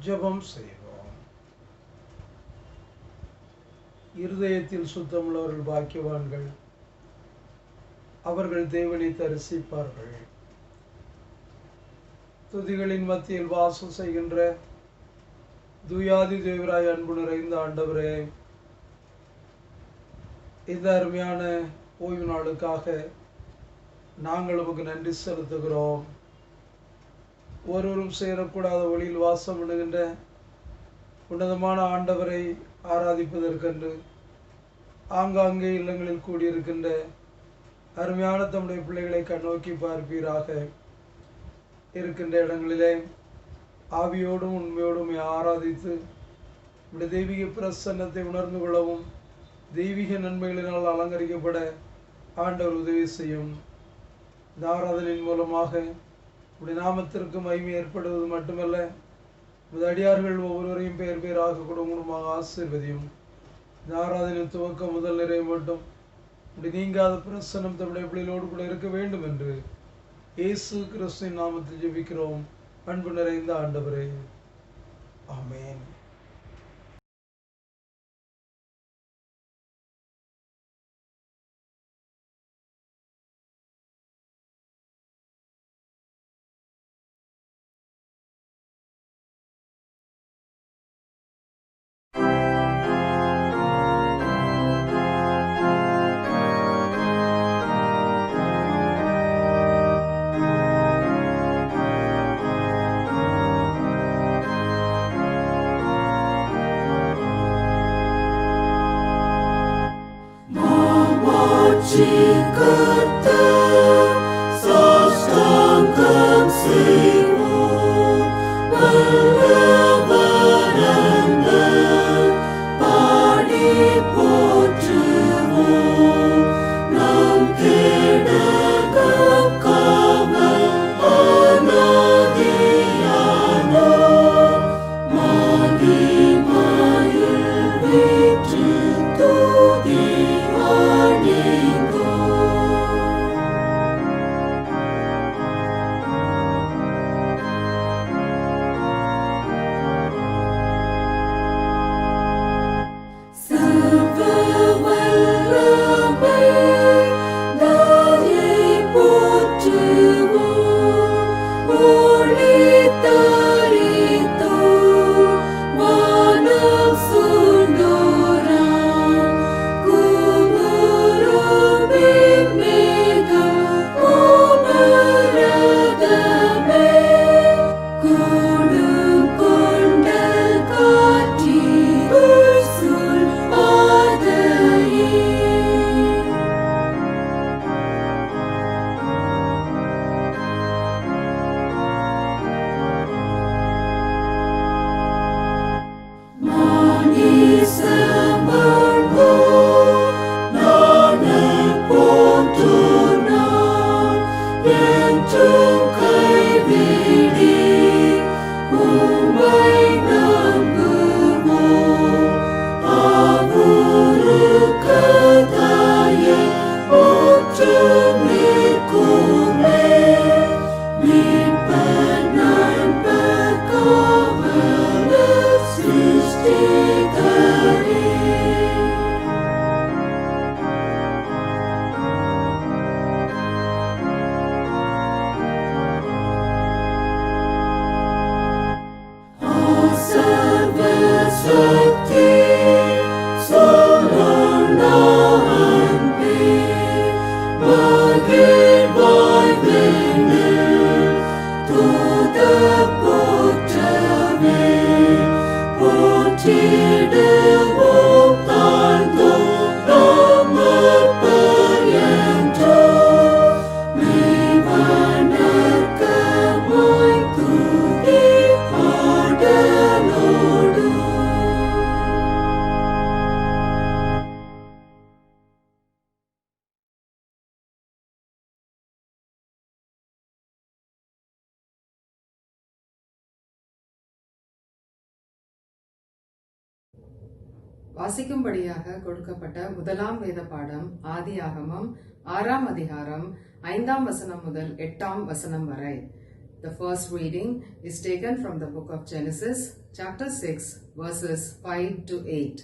ஜெபம் செய்வோம். இருதயத்தில் சுத்தமுள்ளவர்கள் பாக்கியவான்கள், அவர்கள் தேவனை தரிசிப்பார்கள். துதிகளின் மத்தியில் வாசம் செய்கின்ற தூயாதி தேவராய் அன்பு நிறைந்த ஆண்டவரே, இந்த அருமையான ஓய்வு நாளுக்காக நாங்கள் உமக்கு நன்றி செலுத்துகிறோம். ஒருவரும் சேரக்கூடாத வழியில் வாசம் பண்ணுகின்ற உன்னதமான ஆண்டவரை ஆராதிப்பதற்கென்று ஆங்காங்கே இல்லங்களில் கூடியிருக்கின்ற அருமையான தம்முடைய பிள்ளைகளை கண்ணோக்கி பார்ப்பீராக. இருக்கின்ற இடங்களிலே ஆவியோடும் உண்மையோடும் ஆராதித்து நம்முடைய தெய்வீக பிரசன்னத்தை உணர்ந்து கொள்ளவும் தெய்வீக நன்மைகளினால் அலங்கரிக்கப்பட ஆண்டவர் உதவி செய்யும். இந்த ஆராதனையின் மூலமாக உடைய நாமத்திற்கு மகிமை ஏற்படுவது மட்டுமல்ல, உமது அடியார்கள் ஒவ்வொருவரையும் பெயர் பெயராக குடும்பமாக ஆசீர்வதியும். இந்த ஆராதனை துவக்கம் முதல் நிறைவு மட்டும் உடைய நீங்காத பிரசன்னம் தம்முடைய பிள்ளைகளோடு கூட இருக்க வேண்டும் என்று இயேசு கிறிஸ்துவின் நாமத்தில் ஜெபிக்கிறோம் அன்பு நிறைந்த ஆண்டவரே, ஆமென். வாசிக்கும்படியாக கொடுக்கப்பட்ட முதலாம் வேத பாடம் ஆதியாகமம் 6ஆம் அதிகாரம் 5ஆம் வசனம் முதல் 8ஆம் வசனம் வரை. The first reading is taken from the book of Genesis, chapter 6, verses 5 to 8.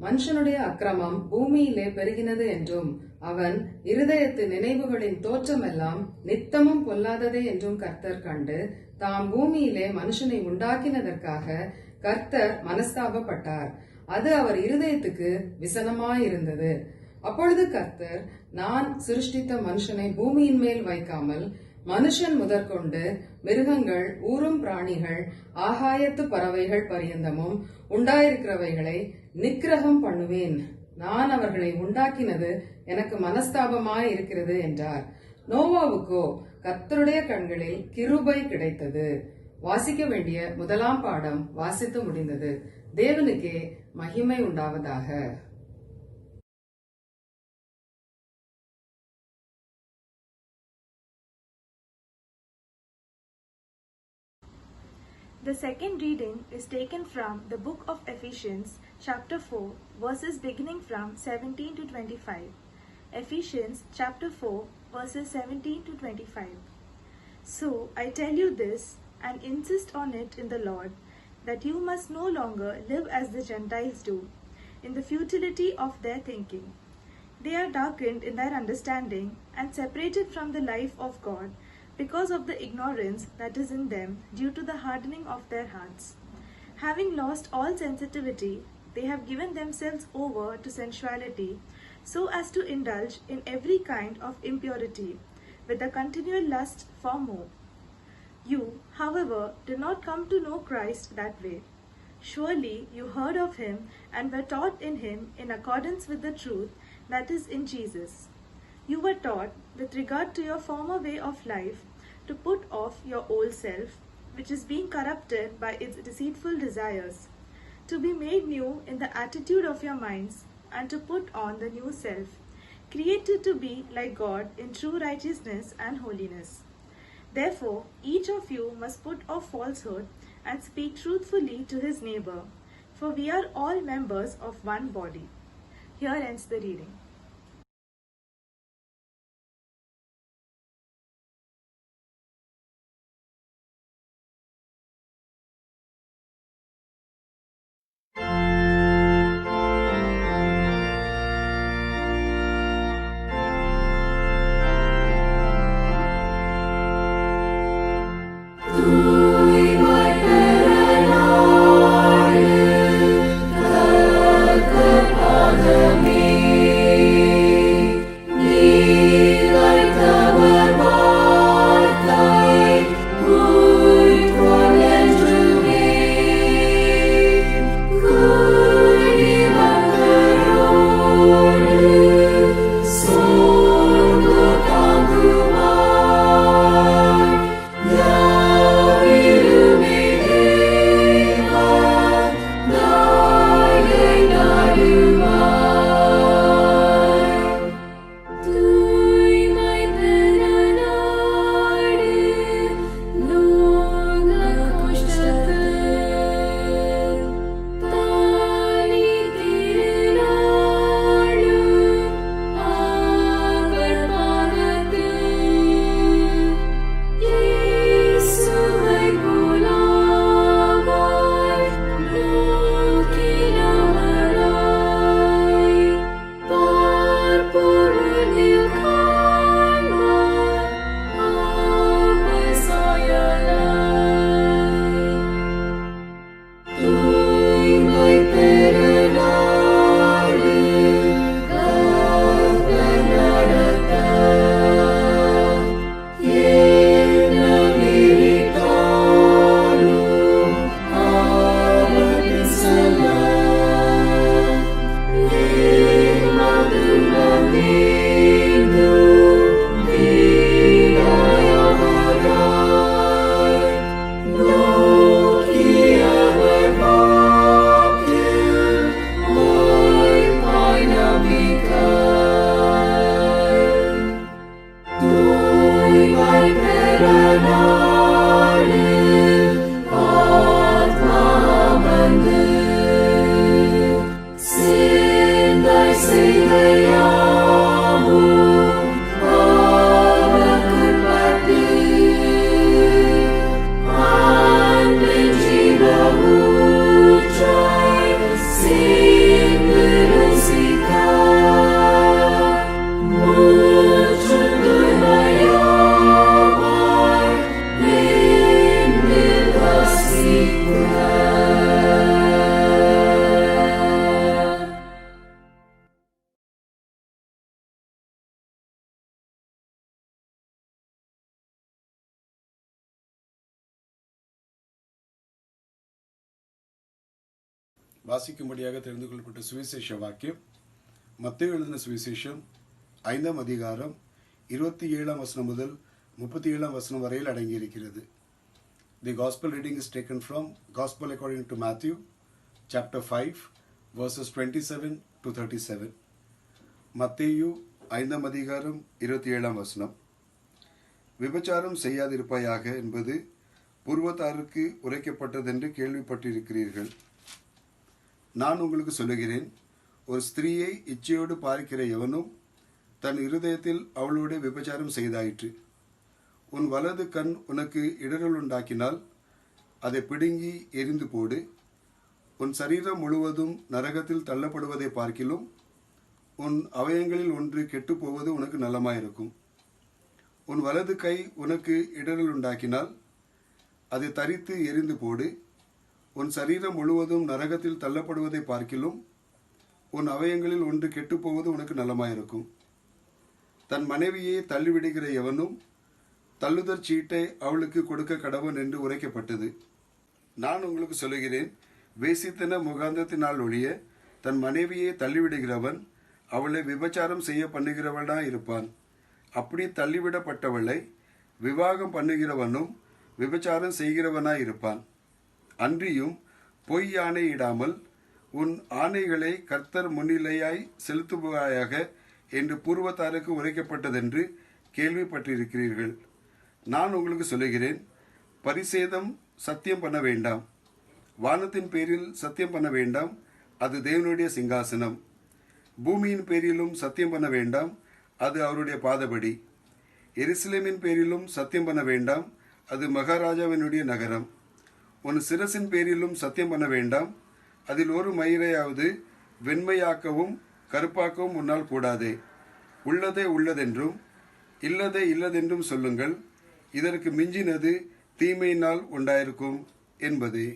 மனுஷனுடைய அக்கிரமம் பூமியிலே பெருகினது என்றும் அவன் இருதயத்து நினைவுகளின் தோற்றமெல்லாம் நித்தமும் பொல்லாததே என்றும் கர்த்தர் கண்டு தாம் பூமியிலே மனுஷனை உண்டாக்கினதற்காக கர்த்தர் மனஸ்தாபப்பட்டார். அது அவர் இருதயத்துக்கு விசனமாயிருந்தது. அப்பொழுது கர்த்தர், நான் சிருஷ்டித்த மனுஷனை பூமியின் மேல் வைக்காமல் மனுஷன் முதற்கொண்டு மிருகங்கள், ஊரும் பிராணிகள், ஆகாயத்து பறவைகள் பரியந்தமும் உண்டாயிருக்கிறவைகளை நிக்கிரகம் பண்ணுவேன். நான் அவர்களை உண்டாக்கினது எனக்கு மனஸ்தாபமாய் இருக்கிறது என்றார். நோவாவுக்கோ கர்த்தருடைய கண்களில் கிருபை கிடைத்தது. வாசிக்க வேண்டிய முதலாம் பாடம் வாசித்து முடிந்தது. தேவனுக்கே மகிமை உண்டாவதாக. The second reading is taken from the book of Ephesians, chapter 4, verses beginning from 17 to 25. Ephesians, chapter 4, verses 17 to 25. So I tell you this, and insist on it in the Lord, that you must no longer live as the Gentiles do, in the futility of their thinking. They are darkened in their understanding and separated from the life of God, because of the ignorance that is in them due to the hardening of their hearts. Having lost all sensitivity, they have given themselves over to sensuality, so as to indulge in every kind of impurity, with a continual lust for more. You, however, did not come to know Christ that way. Surely you heard of him and were taught in him in accordance with the truth that is in Jesus. You were taught, with regard to your former way of life, to put off your old self, which is being corrupted by its deceitful desires, to be made new in the attitude of your minds, and to put on the new self, created to be like God in true righteousness and holiness. Therefore, each of you must put off falsehood and speak truthfully to his neighbor, for we are all members of one body. Here ends the reading. me. வாசிக்கும்படியாக தெரிந்து கொள்ளப்பட்ட சுவிசேஷ வாக்கியம் மத்தேயு எழுதின சுவிசேஷம் 5ஆம் அதிகாரம் 27ஆம் வசனம் முதல் 37ஆம் வசனம் வரையில் அடங்கியிருக்கிறது. The gospel reading is taken from Gospel according to Matthew chapter 5 verses 27 to 37. மத்தேயு 5ஆம் அதிகாரம் 27ஆம் வசனம். விபச்சாரம் செய்யாதிருப்பாயாக என்பது பூர்வத்தாருக்கு உரைக்கப்பட்டதென்று கேள்விப்பட்டிருக்கிறீர்கள். நான் உங்களுக்கு சொல்லுகிறேன், ஒரு ஸ்திரீயை இச்சையோடு பார்க்கிற எவனும் தன் இருதயத்தில் அவளோடு விபச்சாரம் செய்தாயிற்று. உன் வலது கண் உனக்கு இடரல் உண்டாக்கினால் அதை பிடுங்கி எரிந்து போடு. உன் சரீரம் முழுவதும் நரகத்தில் தள்ளப்படுவதை பார்க்கிலும் உன் அவயங்களில் ஒன்று கெட்டுப்போவது உனக்கு நலமாயிருக்கும். உன் வலது கை உனக்கு இடரல் உண்டாக்கினால் அதை தரித்து எரிந்து போடு. உன் சரீரம் முழுவதும் நரகத்தில் தள்ளப்படுவதை பார்க்கிலும் உன் அவயங்களில் ஒன்று கெட்டுப்போவது உனக்கு நலமாயிருக்கும். தன் மனைவியை தள்ளிவிடுகிற எவனும் தள்ளுதற் சீட்டை அவளுக்கு கொடுக்க கடவன் என்று உரைக்கப்பட்டது. நான் உங்களுக்கு சொல்லுகிறேன், வேசித்தன முகாந்தத்தினால் ஒழிய தன் மனைவியை தள்ளிவிடுகிறவன் அவளை விபச்சாரம் செய்ய பண்ணுகிறவனாய் இருப்பான். அப்படி தள்ளிவிடப்பட்டவளை விவாகம் பண்ணுகிறவனும் விபச்சாரம் செய்கிறவனாய் இருப்பான். அன்றியும் பொய் ஆணையிடாமல் உன் ஆணைகளை கர்த்தர் முன்னிலையாய் செலுத்துவாயாக என்று பூர்வத்தாருக்கு உரைக்கப்பட்டதென்று கேள்விப்பட்டிருக்கிறீர்கள். நான் உங்களுக்கு சொல்லுகிறேன், பரிசேதம் சத்தியம் பண்ண வேண்டாம், வானத்தின் பேரில் சத்தியம் பண்ண வேண்டாம், அது தேவனுடைய சிங்காசனம். பூமியின் பேரிலும் சத்தியம் பண்ண வேண்டாம், அது அவருடைய பாதபடி. எருசலேமின் பேரிலும் சத்தியம் பண்ண வேண்டாம், அது மகாராஜாவினுடைய நகரம். உன் சிரசின் பேரிலும் சத்தியம் பண்ண வேண்டாம், அதில் ஒரு மயிரையாவது வெண்மையாக்கவும் கருப்பாக்கவும் உன்னால் கூடாதே. உள்ளதே உள்ளதென்றும் இல்லதே இல்லதென்றும் சொல்லுங்கள், இதற்கு மிஞ்சினது தீமையினால் உண்டாயிருக்கும் என்பதே.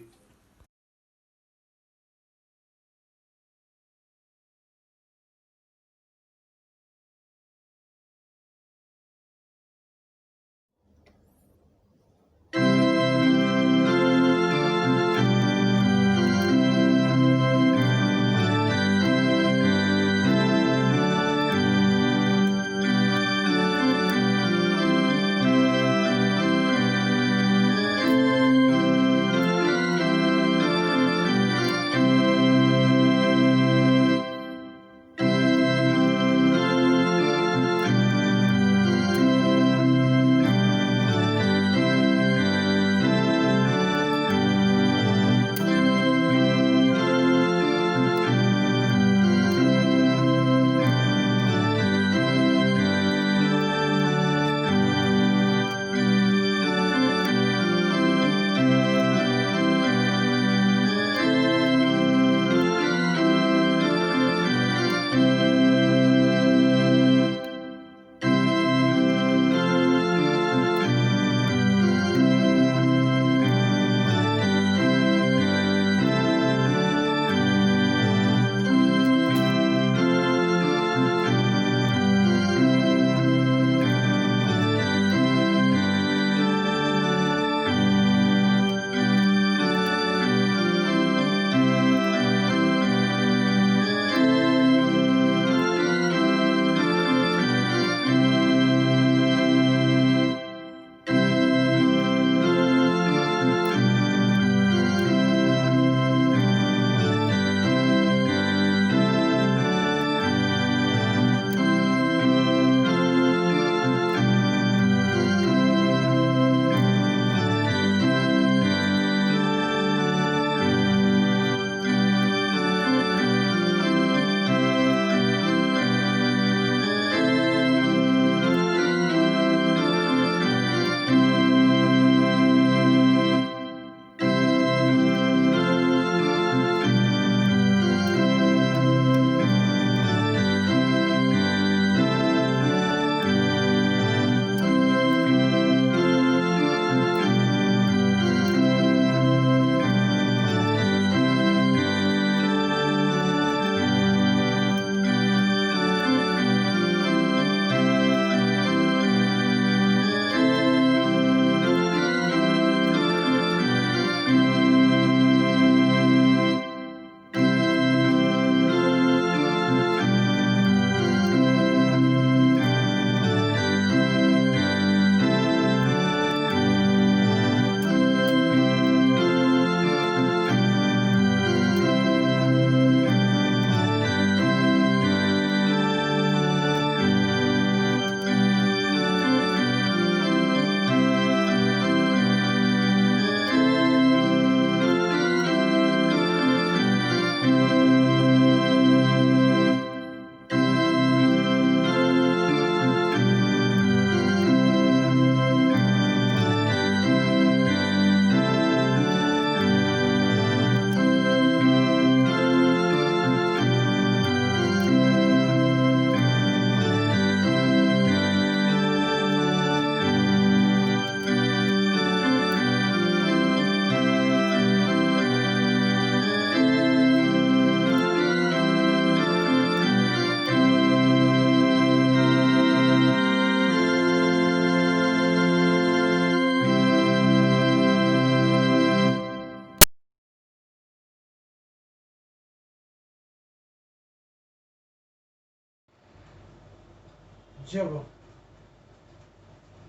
ஜெபம்.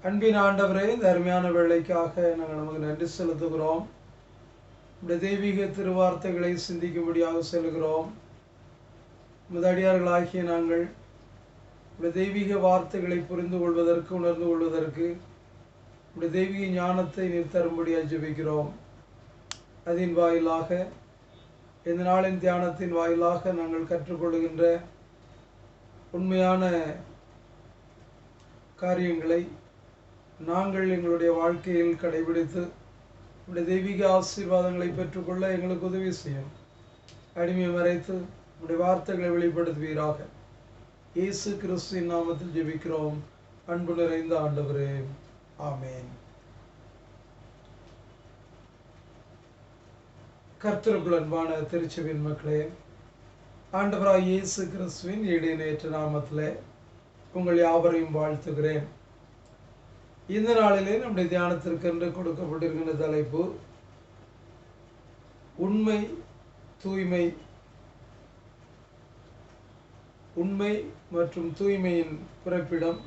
அன்பின் ஆண்டவரே, இந்த அருமையான வேளைக்காக நாங்கள் நமக்கு நன்றி செலுத்துகிறோம். உடைய தெய்வீக திருவார்த்தைகளை சிந்திக்கும்படியாக செல்கிறோம். முதடியார்களாகிய நாங்கள் உடைய தெய்வீக வார்த்தைகளை புரிந்து கொள்வதற்கு, உணர்ந்து கொள்வதற்கு உடைய தெய்வீக ஞானத்தை நீர் தரும்படியாக ஜெபிக்கிறோம். அதன் வாயிலாக, இந்த நாளின் தியானத்தின் வாயிலாக நாங்கள் கற்றுக்கொள்கின்ற உண்மையான காரியங்களை நாங்கள் எங்களுடைய வாழ்க்கையில் கடைபிடித்து உடைய தெய்வீக ஆசீர்வாதங்களை பெற்றுக்கொள்ள எங்களுக்கு உதவி செய்யும். அடிமையை மறைத்து உடைய வார்த்தைகளை வெளிப்படுத்துவீராக. இயேசு கிறிஸ்துவின் நாமத்தில் ஜெபிக்கிறோம் அன்பு நிறைந்த ஆண்டவரே, ஆமேன். கர்த்தருக்குள் அன்பான திருச்சபையின் மக்களே, ஆண்டவராய் இயேசு கிறிஸ்துவின் ஈடேற்ற நாமத்திலே உங்கள் யாவரையும் வாழ்த்துகிறேன். இந்த நாளிலே நம்முடைய தியானத்திற்கென்று கொடுக்கப்பட்டிருக்கின்ற தலைப்பு உண்மை, தூய்மை. உண்மை மற்றும் தூய்மையின் பிறப்பிடம்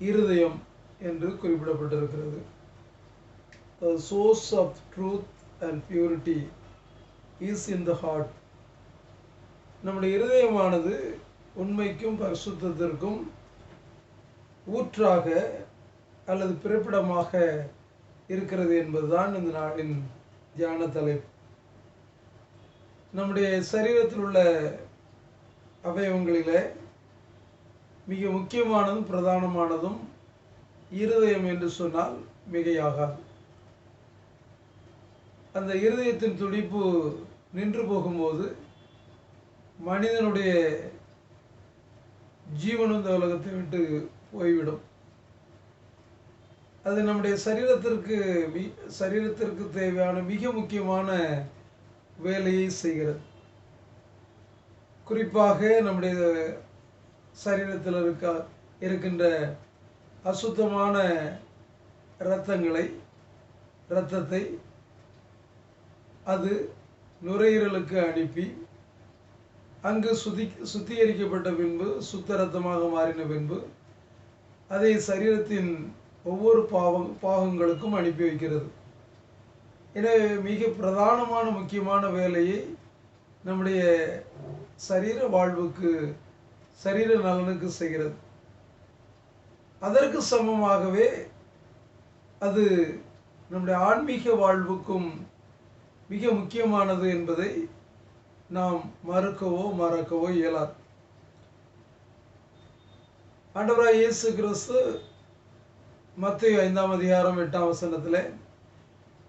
இருதயம் என்று குறிப்பிடப்பட்டிருக்கிறது. The source of truth and purity is in the heart. நம்முடைய இருதயமானது உண்மைக்கும் பரிசுத்தத்திற்கும் ஊற்றாக அல்லது பிறப்பிடமாக இருக்கிறது என்பதுதான் இந்த நாளின் தியான தலைப்பு. நம்முடைய சரீரத்தில் உள்ள அவயவங்களிலே மிக முக்கியமானதும் பிரதானமானதும் இருதயம் என்று சொன்னால் மிகையாகாது. அந்த இருதயத்தின் துடிப்பு நின்று போகும்போது மனிதனுடைய ஜீவனும் இந்த உலகத்தை விட்டு போய்விடும். அது நம்முடைய சரீரத்திற்கு தேவையான மிக முக்கியமான வேலையை செய்கிறது. குறிப்பாக நம்முடைய சரீரத்தில் இருக்கின்ற அசுத்தமான இரத்தத்தை அது நுரையீரலுக்கு அனுப்பி அங்கு சுத்திகரிக்கப்பட்ட பின்பு, சுத்த இரத்தமாக மாறின பின்பு அதை சரீரத்தின் ஒவ்வொரு பாகங்களுக்கும் அனுப்பி வைக்கிறது. எனவே மிக பிரதானமான முக்கியமான வேலையை நம்முடைய சரீர வாழ்வுக்கு, சரீர நலனுக்கு செய்கிறது. அதற்கு சமமாகவே அது நம்முடைய ஆன்மீக வாழ்வுக்கும் மிக முக்கியமானது என்பதை நாம் மறக்கவோ இயலாது. ஆண்டவராய் இயேசு கிறிஸ்து மத்தேயு 5ஆம் அதிகாரம் 8ஆம் வசனத்திலே,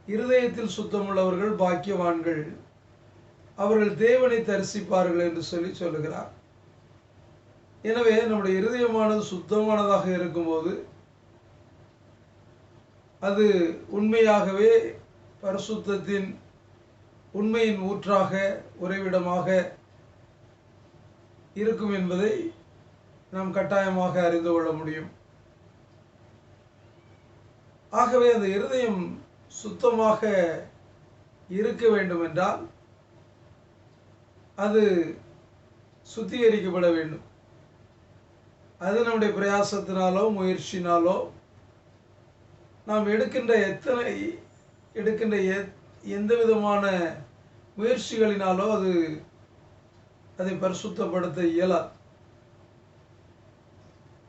இருதயத்தில் சுத்தமுள்ளவர்கள் பாக்கியவான்கள், அவர்கள் தேவனை தரிசிப்பார்கள் என்று சொல்லுகிறார். எனவே நம்முடைய இருதயமானது சுத்தமானதாக இருக்கும்போது அது உண்மையாகவே பரிசுத்தத்தின் உண்மையின் ஊற்றாக, உறைவிடமாக இருக்கும் என்பதை நாம் கட்டாயமாக அறிந்து கொள்ள முடியும். ஆகவே அந்த இருதயம் சுத்தமாக இருக்க வேண்டும் என்றால் அது சுத்திகரிக்கப்பட வேண்டும். அது நம்முடைய பிரயாசத்தினாலோ முயற்சினாலோ நாம் எடுக்கின்ற எந்த விதமான முயற்சிகளினாலோ அதை பரிசுத்தப்படுத்த இயலாது.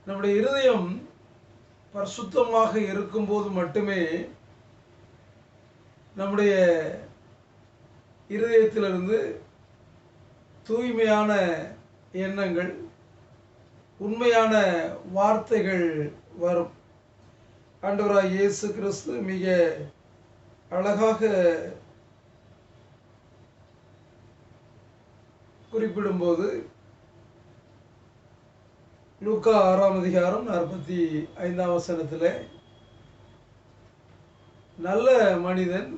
நம்முடைய இருதயம் பரிசுத்தமாக இருக்கும்போது மட்டுமே நம்முடைய இருதயத்திலிருந்து தூய்மையான எண்ணங்கள், உண்மையான வார்த்தைகள் வரும். ஆண்டவராய் இயேசு கிறிஸ்து மிக அழகாக குறிப்பிடும்போது லூக்கா 6ஆம் அதிகாரம் 45ஆம் வசனத்திலே, நல்ல மனிதன்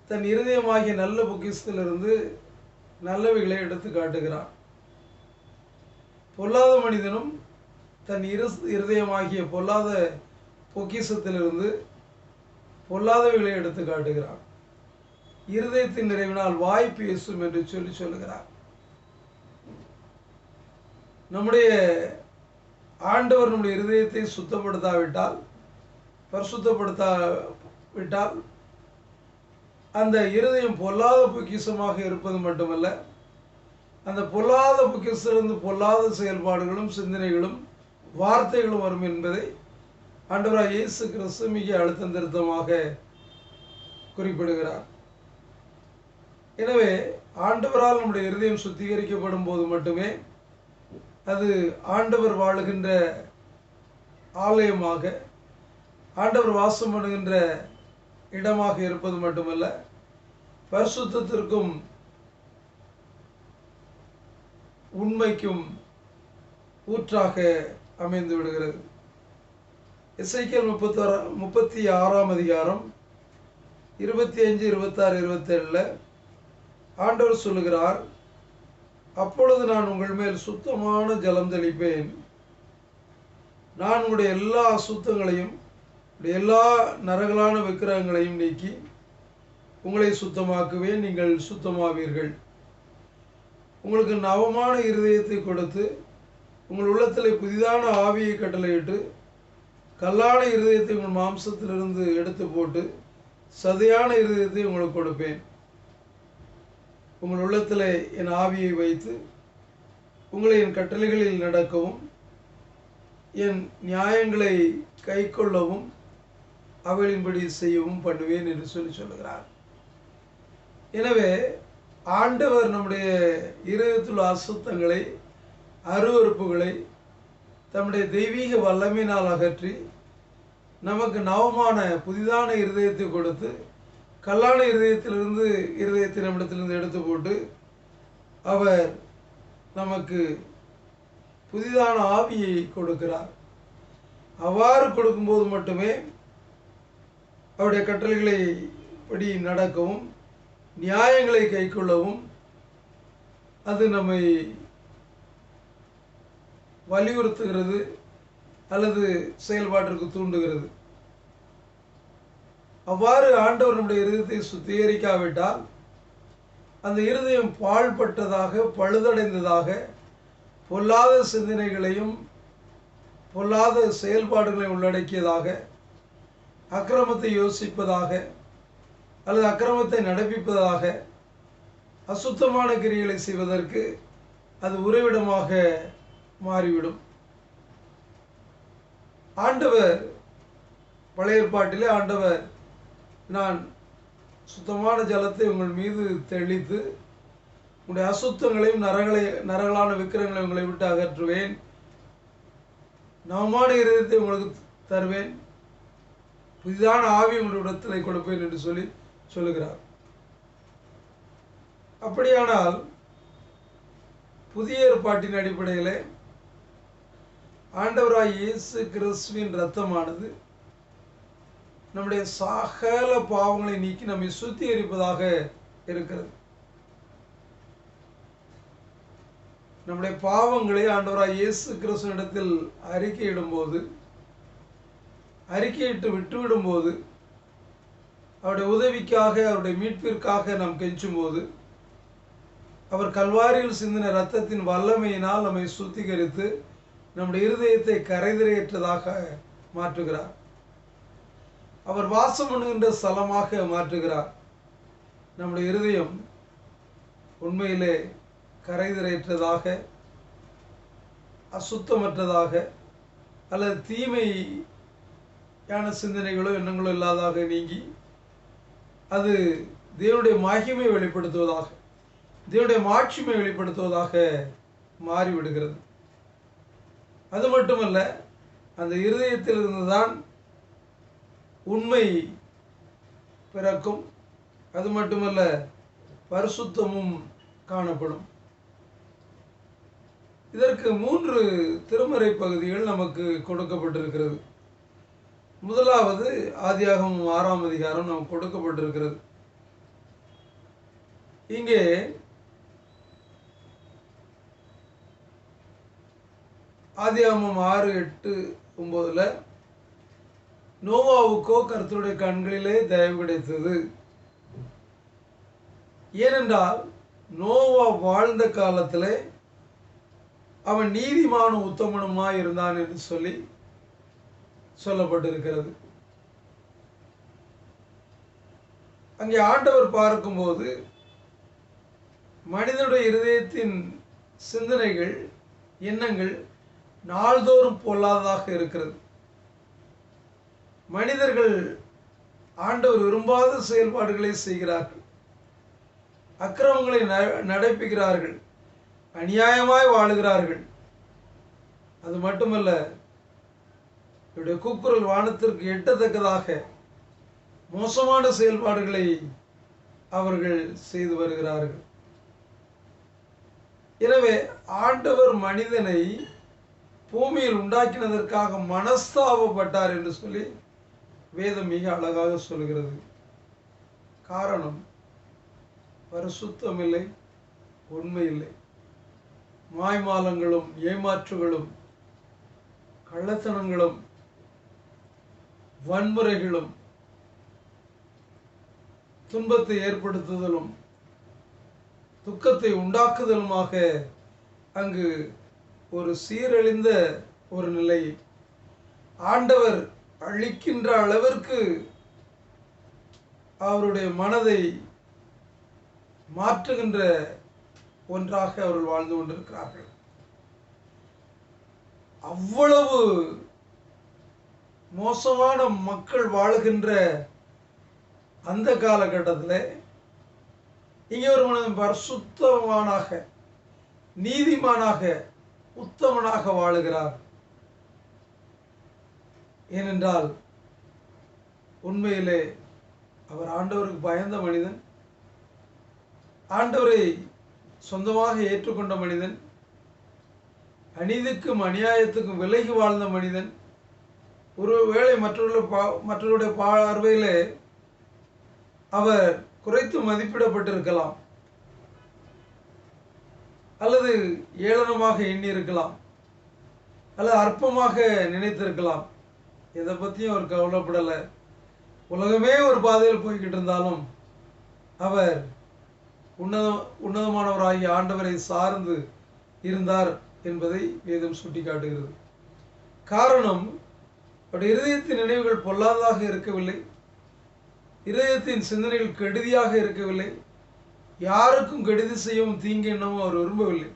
தன் இருதயமாகிய நல்ல பொக்கிஷத்திலிருந்து நல்லவைகளை எடுத்து காட்டுகிறான். பொல்லாத மனிதனும் தன் இருதயமாகிய பொல்லாத பொக்கிஷத்திலிருந்து பொல்லாதவைகளை எடுத்து காட்டுகிறான். இருதயத்தின் நிறைவினால் வாய் பேசும் என்று சொல்லுகிறார். நம்முடைய ஆண்டவர் நம்முடைய இருதயத்தை சுத்தப்படுத்தாவிட்டால், பரிசுத்தப்படுத்தாவிட்டால், அந்த இருதயம் பொல்லாத பொக்கிஷமாக இருப்பது மட்டுமல்ல, அந்த பொல்லாத பொக்கிஷத்திலிருந்து பொல்லாத செயல்பாடுகளும் சிந்தனைகளும் வார்த்தைகளும் வரும் என்பதை ஆண்டவராகிய இயேசு கிறிஸ்து மிக அழுத்தம் திருத்தமாக குறிப்பிடுகிறார். எனவே ஆண்டவரால் நம்முடைய இருதயம் சுத்திகரிக்கப்படும் போது மட்டுமே அது ஆண்டவர் வாழுகின்ற ஆலயமாக, ஆண்டவர் வாசம் பண்ணுகின்ற இடமாக இருப்பது மட்டுமல்ல, பரிசுத்தத்திற்கும் உண்மைக்கும் ஊற்றாக அமைந்து விடுகிறது. எசேக்கியேல் 36ஆம் அதிகாரம் 25, 26, 27 ஆண்டவர் சொல்லுகிறார், அப்பொழுது நான் உங்கள் மேல் சுத்தமான ஜலம் தெளிப்பேன். நான் உங்களுடைய எல்லா அசுத்தங்களையும் எல்லா நரகலான விக்கிரகங்களையும் நீக்கி உங்களை சுத்தமாக்குவேன். நீங்கள் சுத்தமாவீர்கள். உங்களுக்கு நவமான இருதயத்தை கொடுத்து உங்கள் உள்ளத்தில் புதிதான ஆவியை கட்டளையிட்டு கல்லான இருதயத்தை உங்கள் மாம்சத்திலிருந்து எடுத்து போட்டு சதையான இருதயத்தை உங்களுக்கு கொடுப்பேன். உங்கள் உள்ளத்தில் என் ஆவியை வைத்து உங்களை என் கட்டளைகளில் நடக்கவும் என் நியாயங்களை கை கொள்ளவும் அவைகளின்படி செய்யவும் பண்ணுவேன் என்று சொல்லுகிறார். எனவே ஆண்டவர் நம்முடைய இருதயத்தில் அசுத்தங்களை, அருவருப்புகளை தம்முடைய தெய்வீக வல்லமையினால் அகற்றி நமக்கு நவமான புதிதான இருதயத்தை கொடுத்து கல்லான இருதயத்தை நம்மிடத்திலிருந்து எடுத்து போட்டு அவர் நமக்கு புதிதான ஆவியை கொடுக்கிறார். அவ்வாறு கொடுக்கும்போது மட்டுமே அவருடைய கட்டளைகளை படி நடக்கவும் நியாயங்களை கைக்கொள்ளவும் அது நம்மை வலியுறுத்துகிறது அல்லது செயல்பாட்டிற்கு தூண்டுகிறது. அவ்வாறு ஆண்டவர் நம்முடைய இருதயத்தை சுத்திகரிக்காவிட்டால் அந்த இருதயம் பாழ்பட்டதாக, பழுதடைந்ததாக, பொல்லாத சிந்தனைகளையும் பொல்லாத செயல்பாடுகளையும் உள்ளடக்கியதாக, அக்கிரமத்தை யோசிப்பதாக அல்லது அக்கிரமத்தை நடப்பிப்பதாக, அசுத்தமான கிரியைகளை செய்வதற்கு அது உறைவிடமாக மாறிவிடும். ஆண்டவர் பழைய ஏற்பாட்டிலே ஆண்டவர், நான் சுத்தமான ஜலத்தை உங்கள் மீது தெளித்து உங்களுடைய அசுத்தங்களையும் நரகலான விக்கிரகங்களை உங்களை விட்டு அகற்றுவேன், நவமான இருதயத்தை உங்களுக்கு தருவேன், புதிதான ஆவி உங்களுடைய இடத்திலே கொடுப்பேன் என்று சொல்லுகிறார். அப்படியானால் புதிய ஏற்பாட்டின் அடிப்படையில் ஆண்டவராய் இயேசு கிறிஸ்துவின் இரத்தமானது நம்முடைய சகல பாவங்களை நீக்கி நம்மை சுத்திகரிப்பதாக இருக்கிறது. நம்முடைய பாவங்களை ஆண்டவராய் இயேசு கிறிஸ்துவினிடத்தில் அறிக்கையிட்டு விட்டுவிடும்போது, அவருடைய உதவிக்காக, அவருடைய மீட்பிற்காக நாம் கெஞ்சும் போது, அவர் கல்வாரியில் சிந்தின இரத்தத்தின் வல்லமையினால் நம்மை சுத்திகரித்து நம்முடைய இருதயத்தை கரைதிரையற்றதாக மாற்றுகிறார். அவர் வாசம் பண்ணுகின்ற ஸ்தலமாக மாற்றுகிறார். நம்முடைய இருதயம் உண்மையிலே கரைதிரையற்றதாக, அசுத்தமற்றதாக அல்லது தீமையான சிந்தனைகளோ எண்ணங்களோ இல்லாதாக நீங்கி அது தேவனுடைய மகிமை வெளிப்படுத்துவதாக, தேவனுடைய மாட்சிமை வெளிப்படுத்துவதாக மாறிவிடுகிறது. அது மட்டுமல்ல, அந்த இருதயத்திலிருந்து தான் உண்மை பிறக்கும். அது மட்டுமல்ல, பரிசுத்தமும் காணப்படும். இதற்கு 3 திருமறை பகுதிகள் நமக்கு கொடுக்கப்பட்டிருக்கிறது. முதலாவது ஆதியாகமம் 6ஆம் அதிகாரம் நமக்கு கொடுக்கப்பட்டிருக்கிறது. இங்கே ஆதியாகமம் 6, 8, 9 நோவாவுக்கோ கர்த்தருடைய கண்களிலே தயவு கிடைத்தது. ஏனென்றால் நோவா வாழ்ந்த காலத்திலே அவன் நீதிமானும் உத்தமனுமாய் இருந்தான் என்று சொல்லி சொல்லப்பட்டிருக்கிறது. அங்கே ஆண்டவர் பார்க்கும்போது மனிதனுடைய இருதயத்தின் சிந்தனைகள், எண்ணங்கள் நாள்தோறும் பொல்லாததாக இருக்கிறது. மனிதர்கள் ஆண்டவர் விரும்பாத செயல்பாடுகளை செய்கிறார்கள், அக்கிரமங்களை நடப்பிக்கிறார்கள், அநியாயமாய் வாழுகிறார்கள். அது மட்டுமல்ல, இவருடைய கூக்குரல் வானத்திற்கு எட்டத்தக்கதாக மோசமான செயல்பாடுகளை அவர்கள் செய்து வருகிறார்கள். எனவே ஆண்டவர் மனிதனை பூமியில் உண்டாக்கினதற்காக மனஸ்தாபப்பட்டார் என்று சொல்லி வேதம் மிக அழகாக சொல்கிறது. காரணம், பரிசுத்தம் இல்லை, உண்மை இல்லை, மாய்மாலங்களும் ஏமாற்றுகளும் கள்ளத்தனங்களும் வன்முறைகளும் துன்பத்தை ஏற்படுத்துதலும் துக்கத்தை உண்டாக்குதலுமாக அங்கு ஒரு சீரழிந்த ஒரு நிலை, ஆண்டவர் அழிக்கின்ற அளவிற்கு அவருடைய மனதை மாற்றுகின்ற ஒன்றாக அவர்கள் வாழ்ந்து கொண்டிருக்கிறார்கள். அவ்வளவு மோசமான மக்கள் வாழுகின்ற அந்த காலகட்டத்தில் இங்கே ஒரு மனிதன் பரிசுத்தமானாக, நீதிமானாக, உத்தமனாக வாழுகிறார். ஏனென்றால் உண்மையிலே அவர் ஆண்டவருக்கு பயந்த மனிதன், ஆண்டவரை சொந்தமாக ஏற்றுக்கொண்ட மனிதன், அநீதிக்கும் அநியாயத்துக்கும் விலகி வாழ்ந்த மனிதன். ஒருவேளை மற்றவருடைய பார்வையிலே அவர் குறைத்து மதிப்பிடப்பட்டிருக்கலாம், அல்லது ஏளனமாக எண்ணி இருக்கலாம், அல்லது அற்பமாக நினைத்திருக்கலாம். இதை பற்றியும் அவர் கவலைப்படலை. உலகமே ஒரு பாதையில் போய்கிட்டு இருந்தாலும் அவர் உன்னதமானவராகிய ஆண்டவரை சார்ந்து இருந்தார் என்பதை வேதம் சுட்டி காட்டுகிறது. காரணம், அவருடைய இருதயத்தின் நினைவுகள் பொல்லாததாக இருக்கவில்லை, இருதயத்தின் சிந்தனைகள் கெடுதியாக இருக்கவில்லை, யாருக்கும் கெடுதி செய்யவும் தீங்கு எண்ணவும் அவர் விரும்பவில்லை.